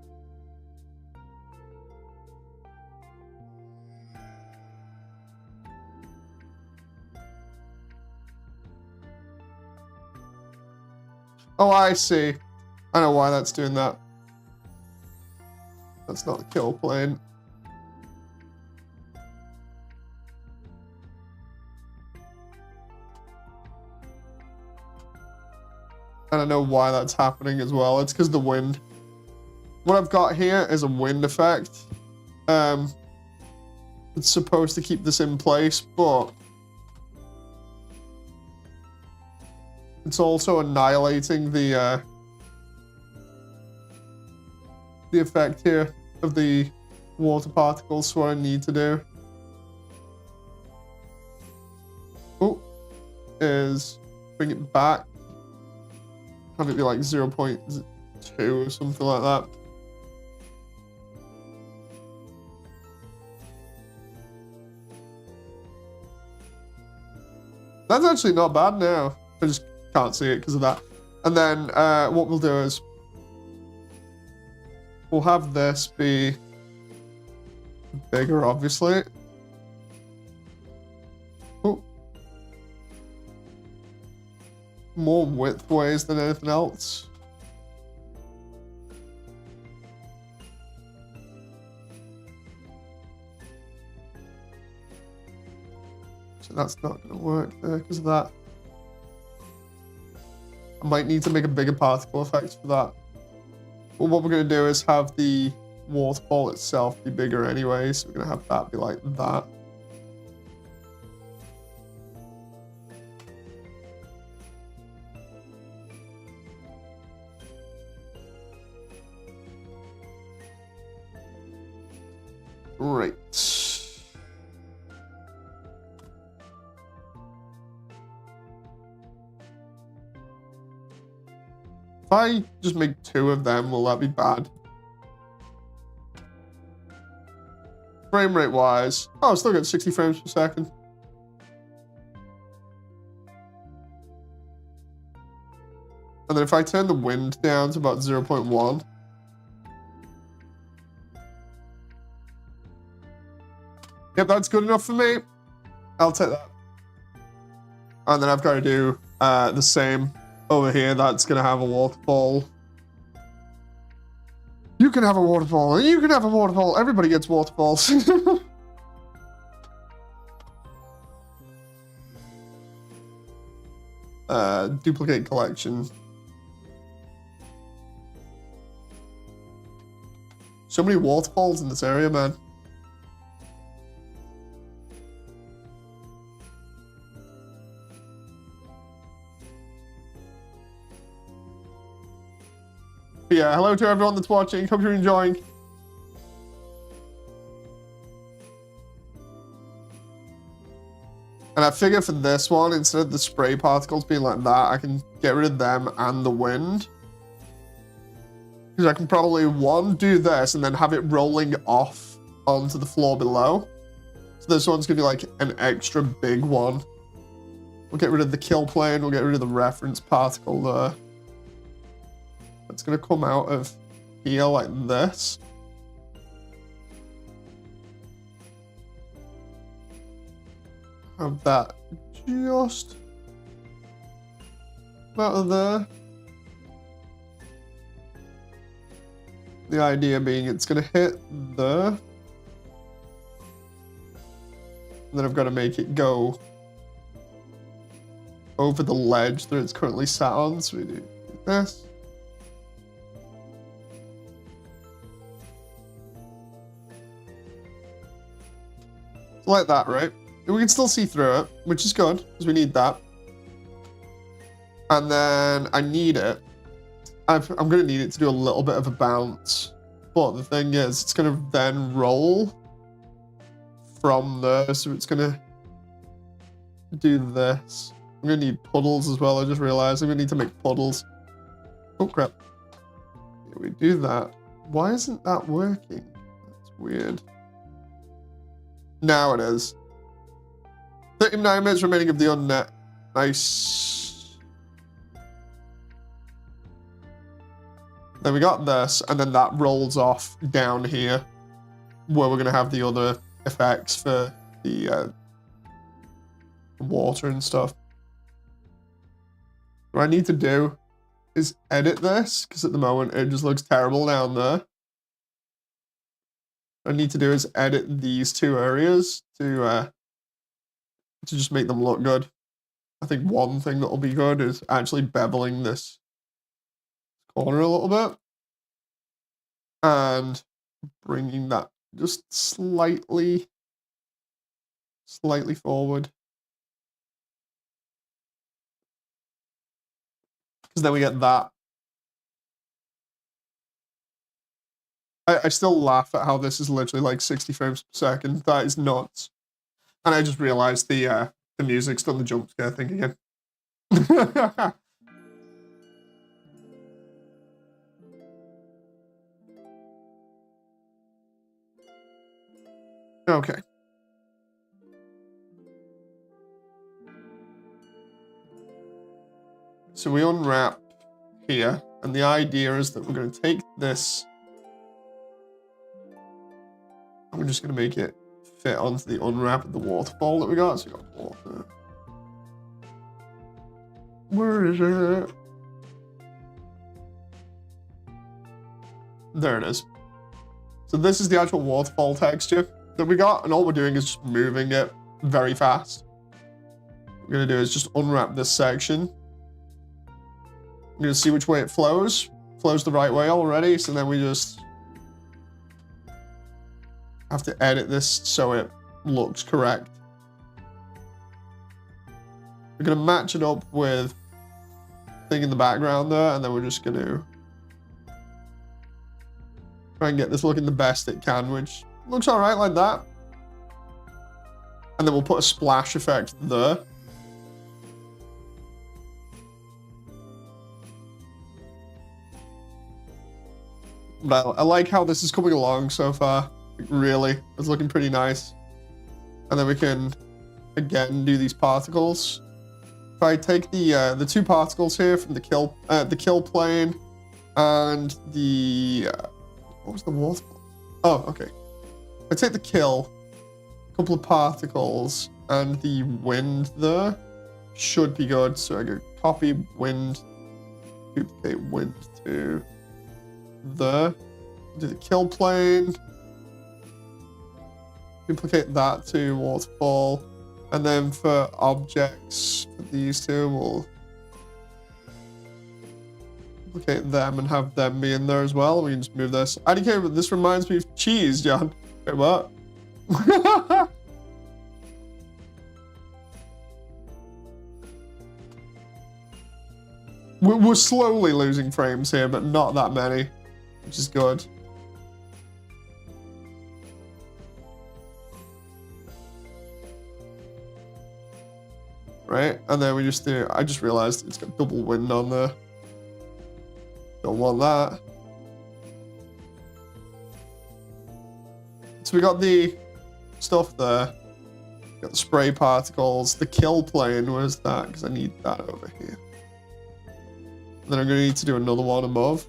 Oh, I see. I know why that's doing that. That's not the kill plane. And I know why that's happening as well. It's because the wind. What I've got here is a wind effect. It's supposed to keep this in place, but it's also annihilating the effect here of the water particles. So what I need to do is bring it back have it be like 0.2 or something like that. That's actually not bad now. I just can't see it because of that. And then what we'll do is we'll have this be bigger, obviously. Oh. More width ways than anything else. So that's not going to work there because of that. I might need to make a bigger particle effect for that. But what we're going to do is have the waterfall itself be bigger anyway, so we're going to have that be like that. Right. If I just make 2 of them, will that be bad? Frame rate wise, oh, I still got 60 frames per second. And then if I turn the wind down to about 0.1. Yep, that's good enough for me. I'll take that. And then I've got to do the same over here. That's going to have a waterfall. You can have a waterfall, and you can have a waterfall. Everybody gets waterfalls. Duplicate collection. So many waterfalls in this area, man. But yeah, hello to everyone that's watching. Hope you're enjoying. And I figure for this one, instead of the spray particles being like that, I can get rid of them and the wind. Because I can probably, one, do this and then have it rolling off onto the floor below. So this one's going to be like an extra big one. We'll get rid of the kill plane. We'll get rid of the reference particle there. It's going to come out of here like this. Have that just out of there. The idea being it's going to hit there. And then I've got to make it go over the ledge that it's currently sat on. So we do this. Like that, right? We can still see through it, which is good, because we need that. And then I need it. I'm going to need it to do a little bit of a bounce. But the thing is, it's going to then roll from there. So it's going to do this. I'm going to need puddles as well. I just realized I'm going to need to make puddles. Oh, crap. Yeah, we do that. Why isn't that working? That's weird. Now it is. 39 minutes remaining of the unnet. Nice. Then we got this, and then that rolls off down here, where we're going to have the other effects for the water and stuff. What I need to do is edit this, because at the moment it just looks terrible down there. What I need to do is edit these 2 areas to just make them look good. I think one thing that'll be good is actually beveling this corner a little bit. And bringing that just slightly forward. Because then we get that. I still laugh at how this is literally like 60 frames per second. That is nuts. And I just realized the music's done the jump scare thing again. Okay. So we unwrap here, and the idea is that we're going to take this, and we're just going to make it fit onto the unwrap of the waterfall that we got. So we got water. Where is it? There it is. So this is the actual waterfall texture that we got, and all we're doing is just moving it very fast. What we're going to do is just unwrap this section. I'm going to see which way it flows. Flows the right way already, so then we just have to edit this so it looks correct. We're going to match it up with the thing in the background there, and then we're just going to try and get this looking the best it can, which looks all right like that. And then we'll put a splash effect there. But I like how this is coming along so far. Really, it's looking pretty nice. And then we can, again, do these particles. If I take the two particles here from the kill plane and the what was the waterfall? Oh, okay. I take the kill, a couple of particles, and the wind there should be good. So I go copy wind, duplicate wind to there. Do the kill plane, duplicate that to waterfall, and then for objects, for these two, we'll duplicate them and have them be in there as well. We can just move this. IDK, but this reminds me of cheese, John. Wait, what? We're slowly losing frames here, but not that many, which is good. Right, and then we just do, I just realized it's got double wind on there. Don't want that. So we got the stuff there. Got the spray particles. The kill plane, where's that? Because I need that over here. And then I'm going to need to do another one above.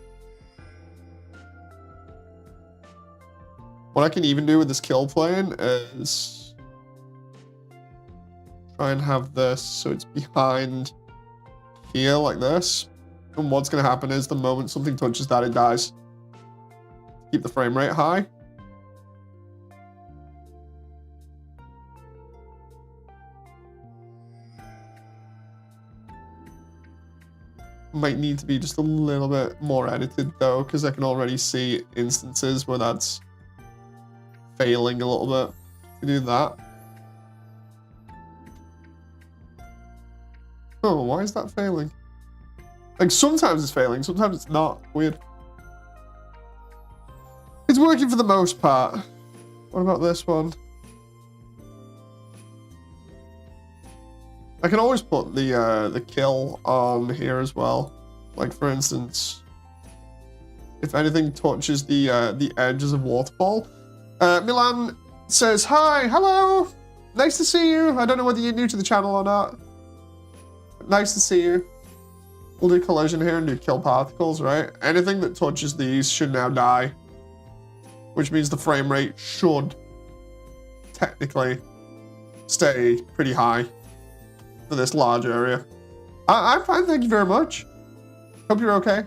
What I can even do with this kill plane is try and have this so it's behind here like this. And what's going to happen is the moment something touches that, it dies. Keep the frame rate high. Might need to be just a little bit more edited though, because I can already see instances where that's failing a little bit. To do that. Oh, why is that failing? Like, sometimes it's failing, sometimes it's not. Weird. It's working for the most part. What about this one? I can always put the kill on here as well. Like, for instance, if anything touches the edges of Waterfall. Milan says, hi, hello, nice to see you. I don't know whether you're new to the channel or not. Nice to see you. We'll do collision here and do kill particles, right? Anything that touches these should now die. Which means the frame rate should technically stay pretty high for this large area. I'm fine, thank you very much. Hope you're okay.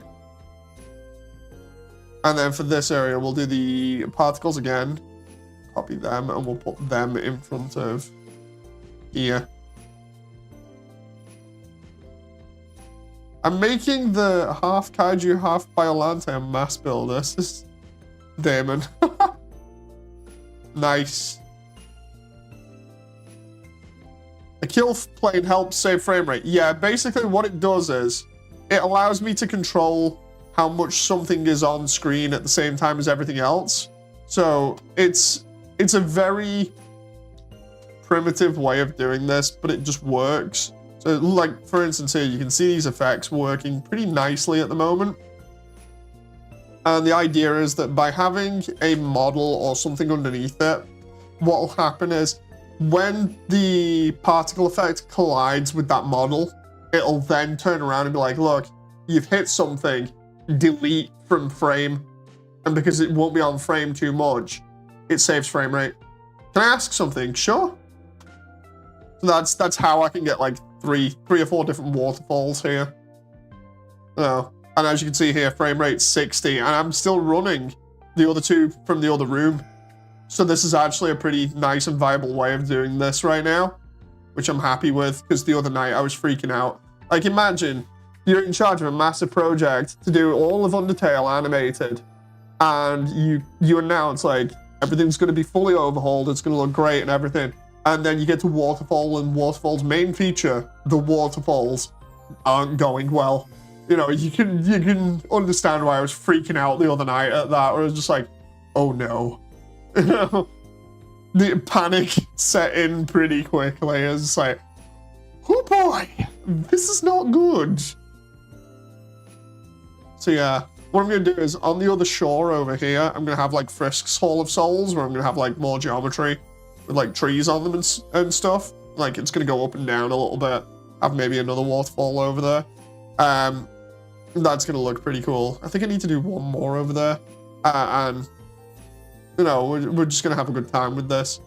And then for this area, we'll do the particles again. Copy them, and we'll put them in front of here. I'm making the half kaiju, half Biolante mass builder. This is Damon. Nice. The kill plane helps save frame rate. Yeah, basically what it does is it allows me to control how much something is on screen at the same time as everything else. So it's a very primitive way of doing this, but it just works. So like, for instance here, you can see these effects working pretty nicely at the moment. And the idea is that by having a model or something underneath it, what will happen is when the particle effect collides with that model, it'll then turn around and be like, look, you've hit something, delete from frame. And because it won't be on frame too much, it saves frame rate. Can I ask something? Sure. So that's how I can get like three or four different waterfalls here. Oh, and as you can see here, frame rate 60, and I'm still running the other two from the other room. So this is actually a pretty nice and viable way of doing this right now, which I'm happy with, because the other night I was freaking out. Like, imagine you're in charge of a massive project to do all of Undertale animated, and you announce like everything's going to be fully overhauled, it's going to look great and everything, and then you get to Waterfall, and Waterfall's main feature, the waterfalls, aren't going well. You know, you can understand why I was freaking out the other night at that, where I was just like, oh no. You know, the panic set in pretty quickly. It's just like, oh boy, this is not good. So yeah, what I'm going to do is on the other shore over here, I'm going to have like Frisk's Hall of Souls, where I'm going to have like more geometry with like trees on them and stuff. Like, it's going to go up and down a little bit. Have maybe another waterfall over there. That's going to look pretty cool. I think I need to do one more over there. And, you know, we're just going to have a good time with this.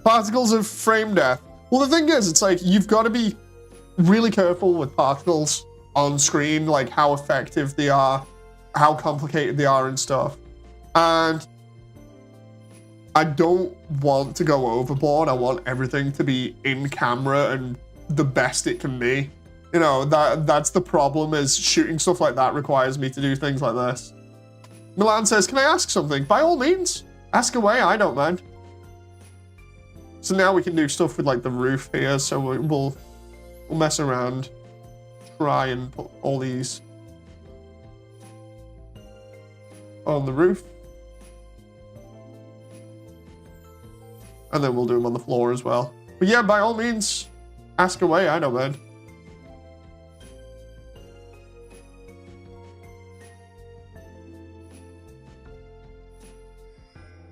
Particles of frame death. Well, the thing is, it's like, you've got to be really careful with particles on screen, like how effective they are, how complicated they are and stuff. And I don't want to go overboard. I want everything to be in camera and the best it can be. You know, that's the problem, is shooting stuff like that requires me to do things like this. Milan says, can I ask something? By all means, ask away, I don't mind. So now we can do stuff with like the roof here, so we'll mess around. Try and put all these on the roof. And then we'll do them on the floor as well. But yeah, by all means, ask away, I don't mind.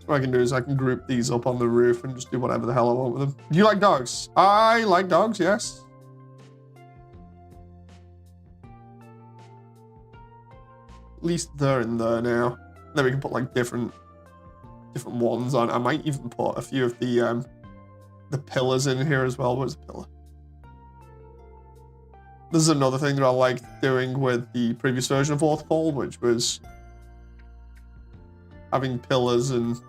What I can do is I can group these up on the roof and just do whatever the hell I want with them. Do you like dogs? I like dogs, yes. At least they're in there now. Then we can put like different ones on. I might even put a few of the pillars in here as well. Where's the pillar? This is another thing that I liked doing with the previous version of Waterfall, which was having pillars and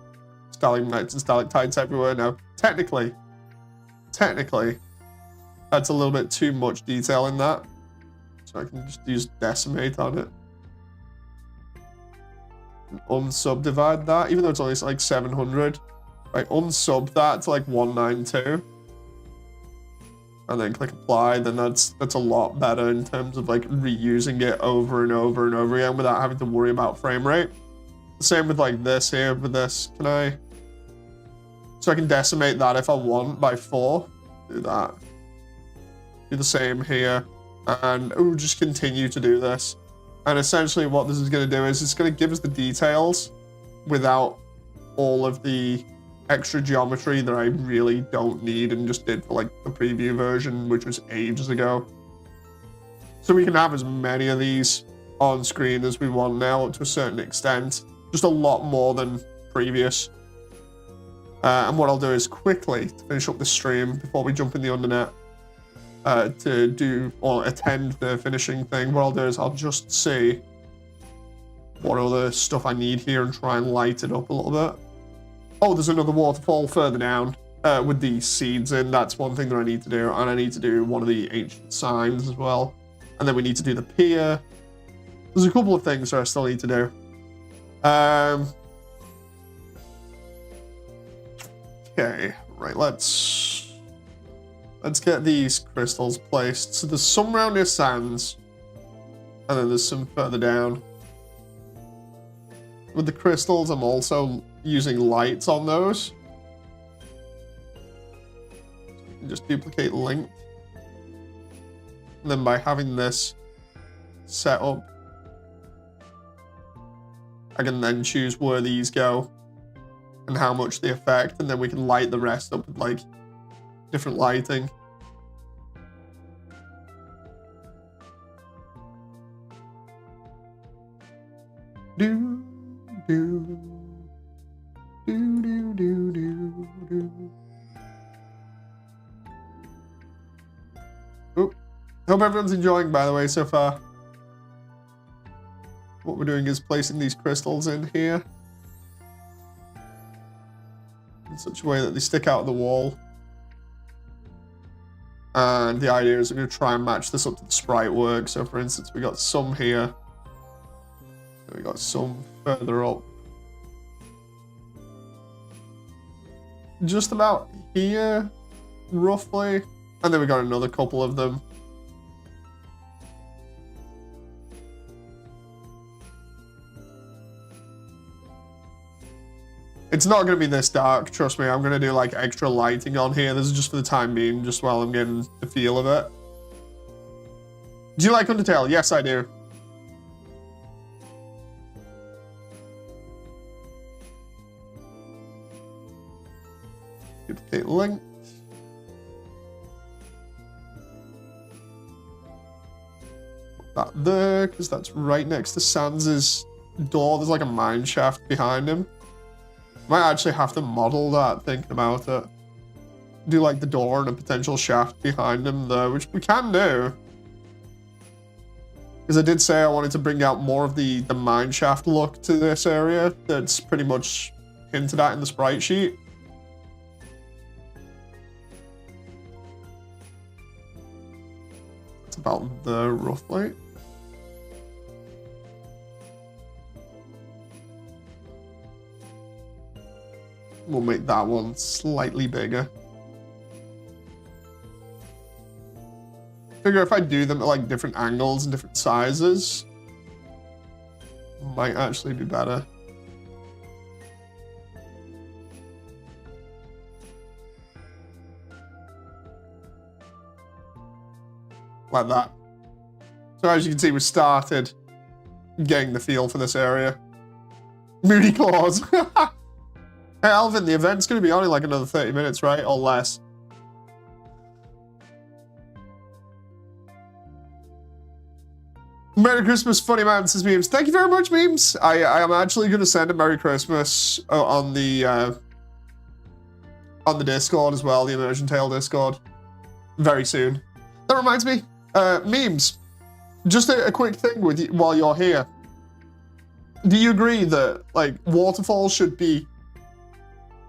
stalagmites and stalactites everywhere. Now, technically, that's a little bit too much detail in that. So I can just use decimate on it. And unsubdivide that, even though it's only like 700. Right, unsub that to like 192. And then click apply, then that's a lot better in terms of like reusing it over and over and over again without having to worry about frame rate. Same with like this here, with this. Can I? So I can decimate that if I want by 4. Do that. Do the same here. And we'll just continue to do this. And essentially what this is going to do is it's going to give us the details without all of the extra geometry that I really don't need and just did for like the preview version, which was ages ago. So we can have as many of these on screen as we want now to a certain extent. Just a lot more than previous. And what I'll do is quickly, to finish up the stream before we jump in the undernet, to do or attend the finishing thing, what I'll do is I'll just see what other stuff I need here and try and light it up a little bit. Oh, there's another waterfall further down with the seeds in. That's one thing that I need to do. And I need to do one of the ancient signs as well. And then we need to do the pier. There's a couple of things that I still need to do. Okay, right, let's get these crystals placed. So there's some around near sands, and then there's some further down. With the crystals, I'm also using lights on those. So you can just duplicate link. And then by having this set up, I can then choose where these go. and how much they affect, and then we can light the rest up with like different lighting. Do do do do do do do. Oh, hope everyone's enjoying, by the way, so far. What we're doing is placing these crystals in here in such a way that they stick out of the wall. And the idea is we're going to try and match this up to the sprite work. So for instance, we got some here. And we got some further up. Just about here, roughly. And then we got another couple of them. It's not going to be this dark, trust me. I'm going to do like extra lighting on here. This is just for the time being, just while I'm getting the feel of it. Do you like Undertale? Yes, I do. Duplicate link. Put that there, because that's right next to Sans' door. There's like a mine shaft behind him. Might actually have to model that, thinking about it. Do like the door and a potential shaft behind him there, which we can do. Because I did say I wanted to bring out more of the mine shaft look to this area. That's pretty much hinted at in the sprite sheet. It's about there, roughly. We'll make that one slightly bigger. Figure if I do them at like different angles and different sizes, might actually be better. Like that. So as you can see, we started getting the feel for this area. Moody claws. Hey, Alvin, the event's going to be only like another 30 minutes, right? Or less. Merry Christmas, funny man, says Memes. Thank you very much, Memes. I am actually going to send a Merry Christmas on the Discord as well, the Immersiontale Discord, very soon. That reminds me, Memes, just a quick thing with you while you're here. Do you agree that, like, Waterfall should be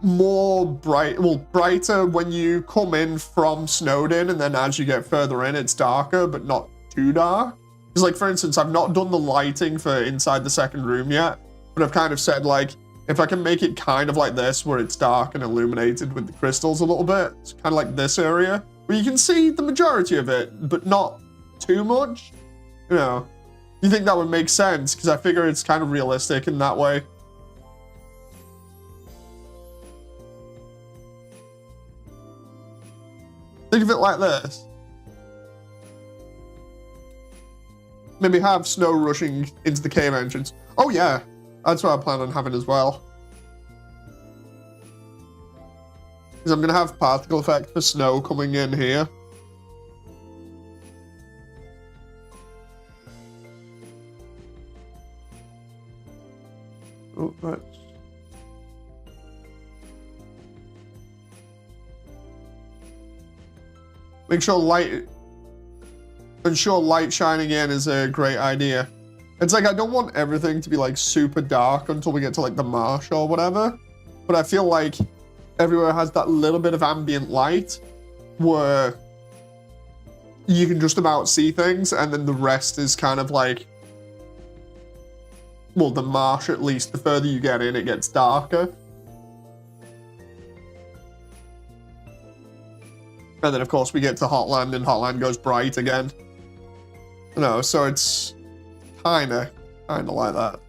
more brighter when you come in from Snowdin, and then as you get further in, it's darker, but not too dark? Because, like, for instance, I've not done the lighting for inside the second room yet, but I've kind of said, like, if I can make it kind of like this, where it's dark and illuminated with the crystals a little bit, it's kind of like this area, where you can see the majority of it, but not too much, you know. You think that would make sense? Because I figure it's kind of realistic in that way. Think of it like this. Maybe have snow rushing into the cave entrance. Oh yeah, that's what I plan on having as well. Because I'm going to have particle effect for snow coming in here. Oh, right. Ensure light shining in is a great idea. It's like, I don't want everything to be like super dark until we get to like the marsh or whatever, but I feel like everywhere has that little bit of ambient light where you can just about see things, and then the rest is kind of like, well, the marsh at least, the further you get in, it gets darker. And then, of course, we get to Hotland, and Hotland goes bright again. You know, so it's kinda like that.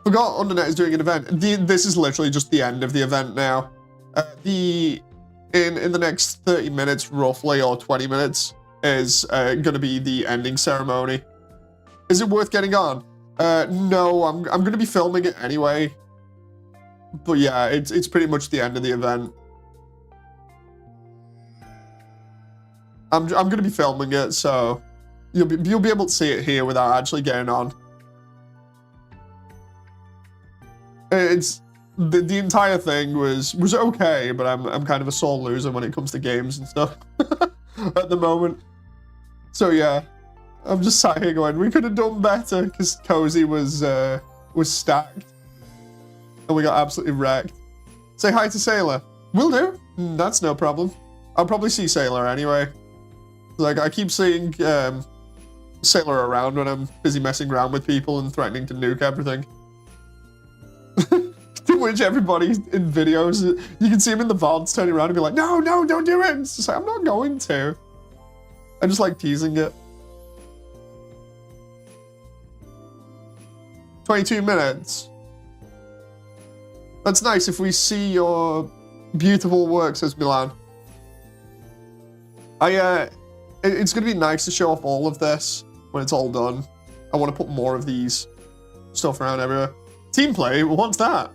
Forgot Undernet is doing an event. This is literally just the end of the event now. In the next 30 minutes, roughly, or 20 minutes, is going to be the ending ceremony. Is it worth getting on? No, I'm going to be filming it anyway. But yeah, it's pretty much the end of the event. I'm gonna be filming it, so you'll be able to see it here without actually getting on. It's the entire thing was okay, but I'm kind of a sore loser when it comes to games and stuff at the moment. So yeah, I'm just sat here going, we could have done better because Cozy was stacked, and we got absolutely wrecked. Say hi to Sailor. Will do. That's no problem. I'll probably see Sailor anyway. Like, I keep seeing Sailor around when I'm busy messing around with people and threatening to nuke everything. To which everybody in videos, you can see him in the VODs turning around and be like, no, don't do it. It's just like, I'm not going to. I just like teasing it. 22 minutes. That's nice if we see your beautiful work, says Milan. It's going to be nice to show off all of this when it's all done. I want to put more of these stuff around everywhere. Team play? What's that?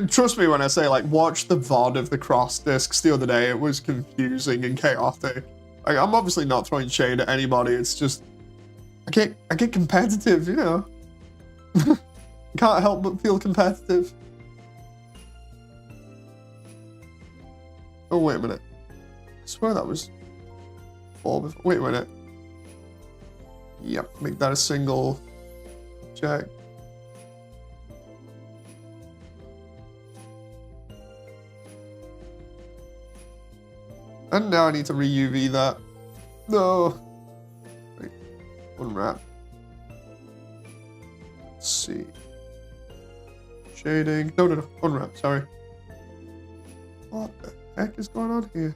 Trust me when I say, like, watch the VOD of the cross discs the other day. It was confusing and chaotic. Like, I'm obviously not throwing shade at anybody. It's just, I get competitive, you know. Can't help but feel competitive. Oh, wait a minute. I swear that was 4 before. Wait a minute. Yep, make that a single. Check. And now I need to re-UV that. No. Wait. Unwrap. Let's see. Shading. No. Unwrap, sorry. What the heck is going on here?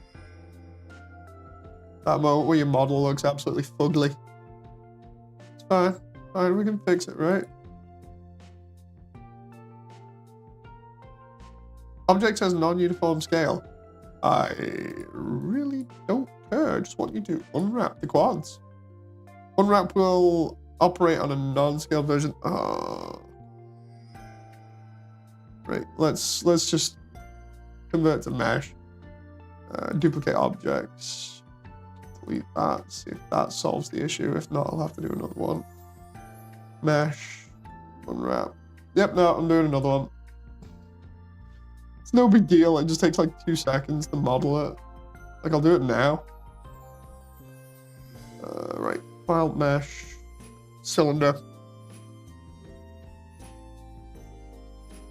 That moment where your model looks absolutely fugly. It's fine. Fine, we can fix it, right? Object has non-uniform scale. I really don't care. I just want you to unwrap the quads. Unwrap will operate on a non-scale version. Oh. Right, let's just convert to mesh. Duplicate objects. Delete that. See if that solves the issue. If not, I'll have to do another one. Mesh. Unwrap. Yep, no, I'm doing another one. It's no big deal. It just takes like 2 seconds to model it. Like, I'll do it now. Right. File mesh. Cylinder.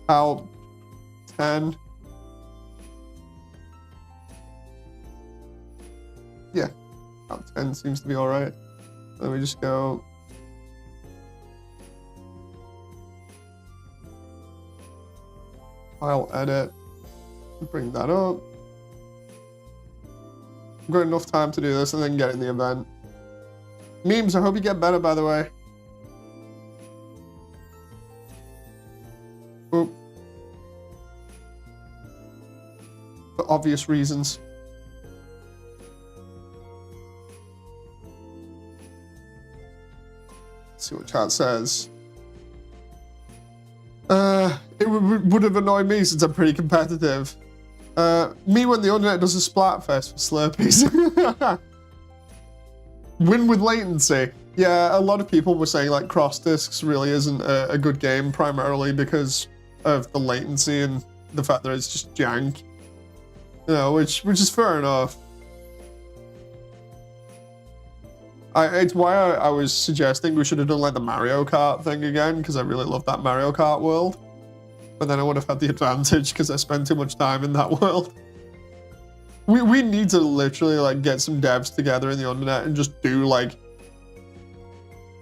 Out. 10. Yeah. Out 10 seems to be alright. Then we just go. File edit. Bring that up. I've got enough time to do this and then get in the event. Memes, I hope you get better, by the way. Oop. For obvious reasons. Let's see what chat says. It would have annoyed me since I'm pretty competitive. Me when the internet does a Splatfest for Slurpees. Win with latency. Yeah, a lot of people were saying like cross discs really isn't a good game, primarily because of the latency and the fact that it's just jank. You know, which is fair enough. It's why I was suggesting we should have done like the Mario Kart thing again, because I really love that Mario Kart world. But then I would have had the advantage because I spend too much time in that world. We need to literally like get some devs together in the Undernet and just do like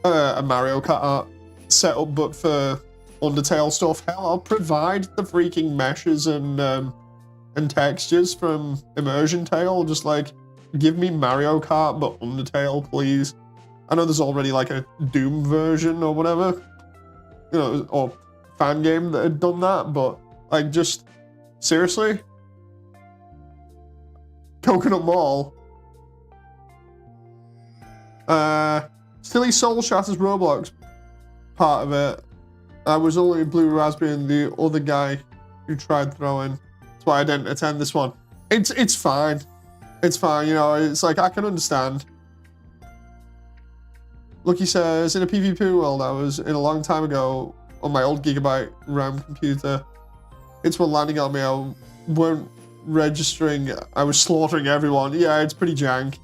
a Mario Kart setup, but for Undertale stuff. Hell, I'll provide the freaking meshes and textures from Immersiontale. Just like, give me Mario Kart, but Undertale, please. I know there's already like a Doom version or whatever, you know, or fan game that had done that, but like, just seriously, Coconut Mall. Silly Soul Shatters Roblox part of it. I was only blue raspberry and the other guy who tried throwing. That's why I didn't attend this one. It's fine. It's fine, you know, it's like, I can understand. Lucky says, in a PvP world I was in a long time ago on my old Gigabyte RAM computer. It's when landing on me, I weren't registering, I was slaughtering everyone. Yeah, it's pretty jank.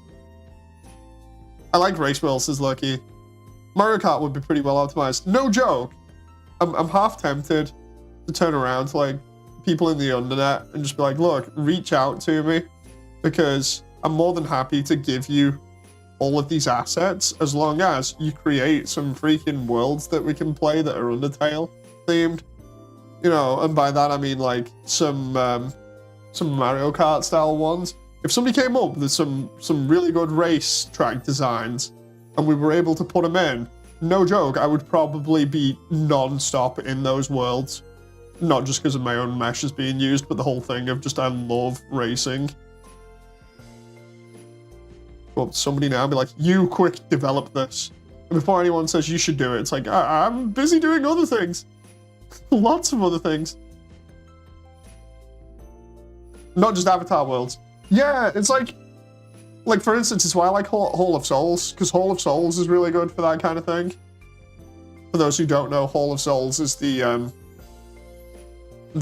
I like race worlds, says Lucky. Mario Kart would be pretty well optimized. No joke. I'm half tempted to turn around to like people in the Undernet and just be like, look, reach out to me because I'm more than happy to give you all of these assets as long as you create some freaking worlds that we can play that are Undertale themed. You know, and by that I mean like some Mario Kart style ones. If somebody came up with some really good race track designs and we were able to put them in, no joke, I would probably be non-stop in those worlds. Not just because of my own meshes being used, but the whole thing of just I love racing. Go up to somebody now and be like, you quick develop this. And before anyone says you should do it, it's like, I'm busy doing other things. Lots of other things. Not just Avatar worlds. Yeah, it's like for instance, it's why I like Hall of Souls, because Hall of Souls is really good for that kind of thing. For those who don't know, Hall of Souls is the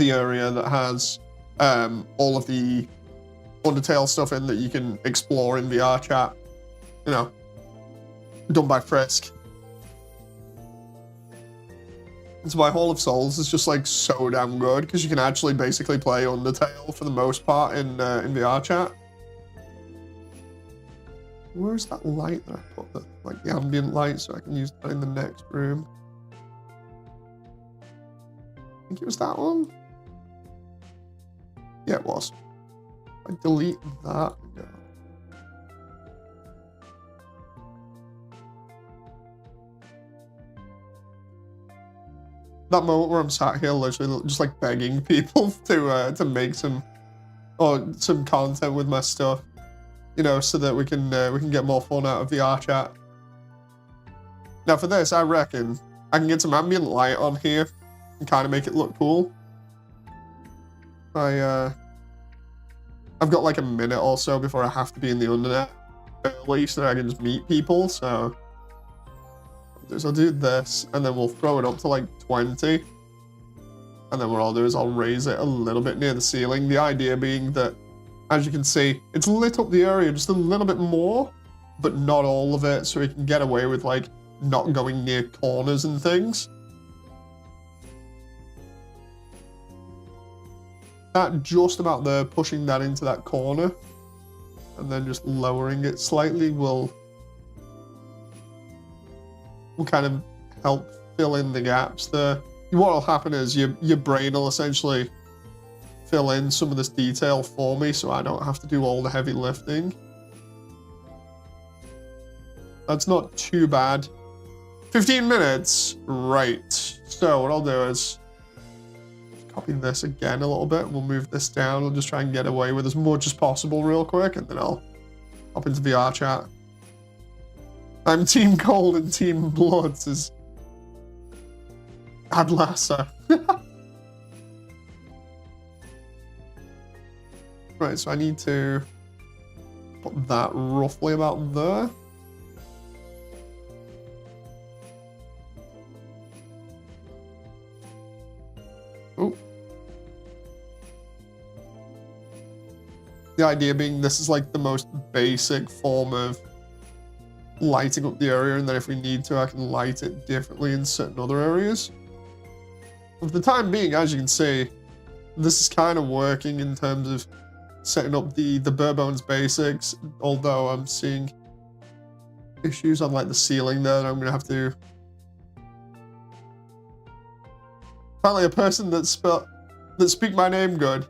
area that has all of the Undertale stuff in that you can explore in VR chat. You know, done by Frisk. That's why Hall of Souls is just like so damn good, because you can actually basically play Undertale for the most part in VR chat. Where's that light that I put, like the ambient light, so I can use that in the next room? I think it was that one. Yeah, it was. I delete that. No. That moment where I'm sat here literally just like begging people to make some content with my stuff. You know, so that we can get more fun out of VR chat. Now for this, I reckon I can get some ambient light on here and kind of make it look cool. I've got like a minute or so before I have to be in the Undernet early so that I can just meet people. So I'll do this, and then we'll throw it up to like 20. And then what I'll do is I'll raise it a little bit near the ceiling. The idea being that, as you can see, it's lit up the area just a little bit more, but not all of it, so we can get away with like not going near corners and things. That just about there, pushing that into that corner, and then just lowering it slightly will kind of help fill in the gaps there. What will happen is your brain will essentially fill in some of this detail for me so I don't have to do all the heavy lifting. That's not too bad. 15 minutes, right. So what I'll do is copy this again a little bit. We'll move this down. We'll just try and get away with as much as possible real quick, and then I'll hop into VR chat. I'm Team Cold and Team Blood, says Adlassa. Right, so I need to put that roughly about there. Oh. The idea being this is like the most basic form of lighting up the area, and then if we need to, I can light it differently in certain other areas. For the time being, as you can see, this is kind of working in terms of setting up the bare bones basics, although I'm seeing issues on like the ceiling there that I'm gonna have to. Finally, a person that speak my name good.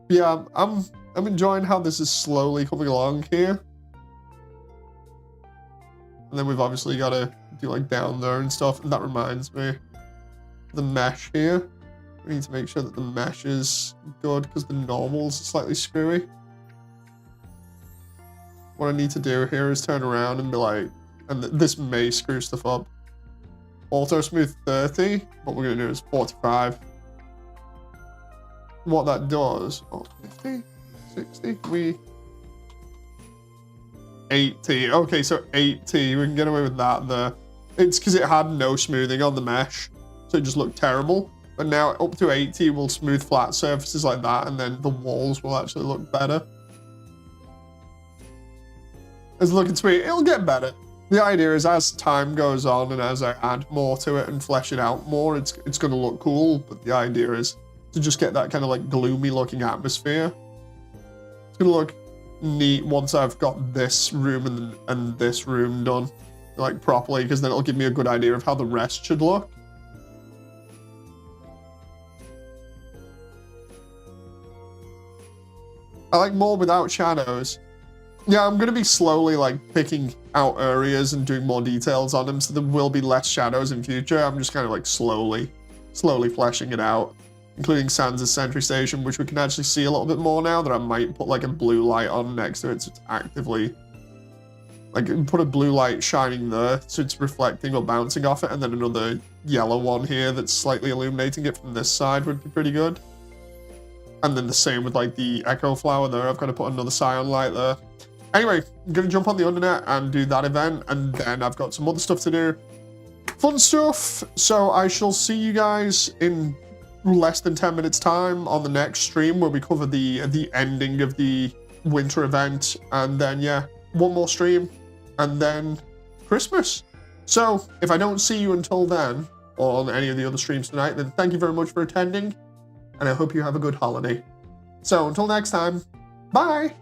Yeah, I'm enjoying how this is slowly coming along here. And then we've obviously got to do like down there and stuff, and that reminds me, the mesh here. We need to make sure that the mesh is good because the normal's slightly screwy. What I need to do here is turn around and be like, and this may screw stuff up. auto smooth 30. What we're gonna do is 45. What that does, 50, 60, 80. Okay, so 80, we can get away with that there. It's because it had no smoothing on the mesh, so it just looked terrible. But now up to 80 will smooth flat surfaces like that, and then the walls will actually look better. It's looking sweet. It'll get better. The idea is as time goes on and as I add more to it and flesh it out more, it's going to look cool. But the idea is to just get that kind of like gloomy looking atmosphere. It's going to look neat once I've got this room and this room done like properly, because then it'll give me a good idea of how the rest should look. I like more without shadows. Yeah, I'm going to be slowly like picking out areas and doing more details on them, so there will be less shadows in future. I'm just kind of like slowly fleshing it out, including Sans' sentry station, which we can actually see a little bit more now that I might put like a blue light on next to it, so it's actively, like put a blue light shining there, so it's reflecting or bouncing off it, and then another yellow one here that's slightly illuminating it from this side would be pretty good. And then the same with like the echo flower there. I've got to put another scion light there. Anyway, I'm going to jump on the Undernet and do that event, and then I've got some other stuff to do. Fun stuff. So I shall see you guys in less than 10 minutes time on the next stream where we cover the ending of the winter event, and then yeah, one more stream, and then Christmas. So if I don't see you until then, or on any of the other streams tonight, then thank you very much for attending, and I hope you have a good holiday. So until next time, bye!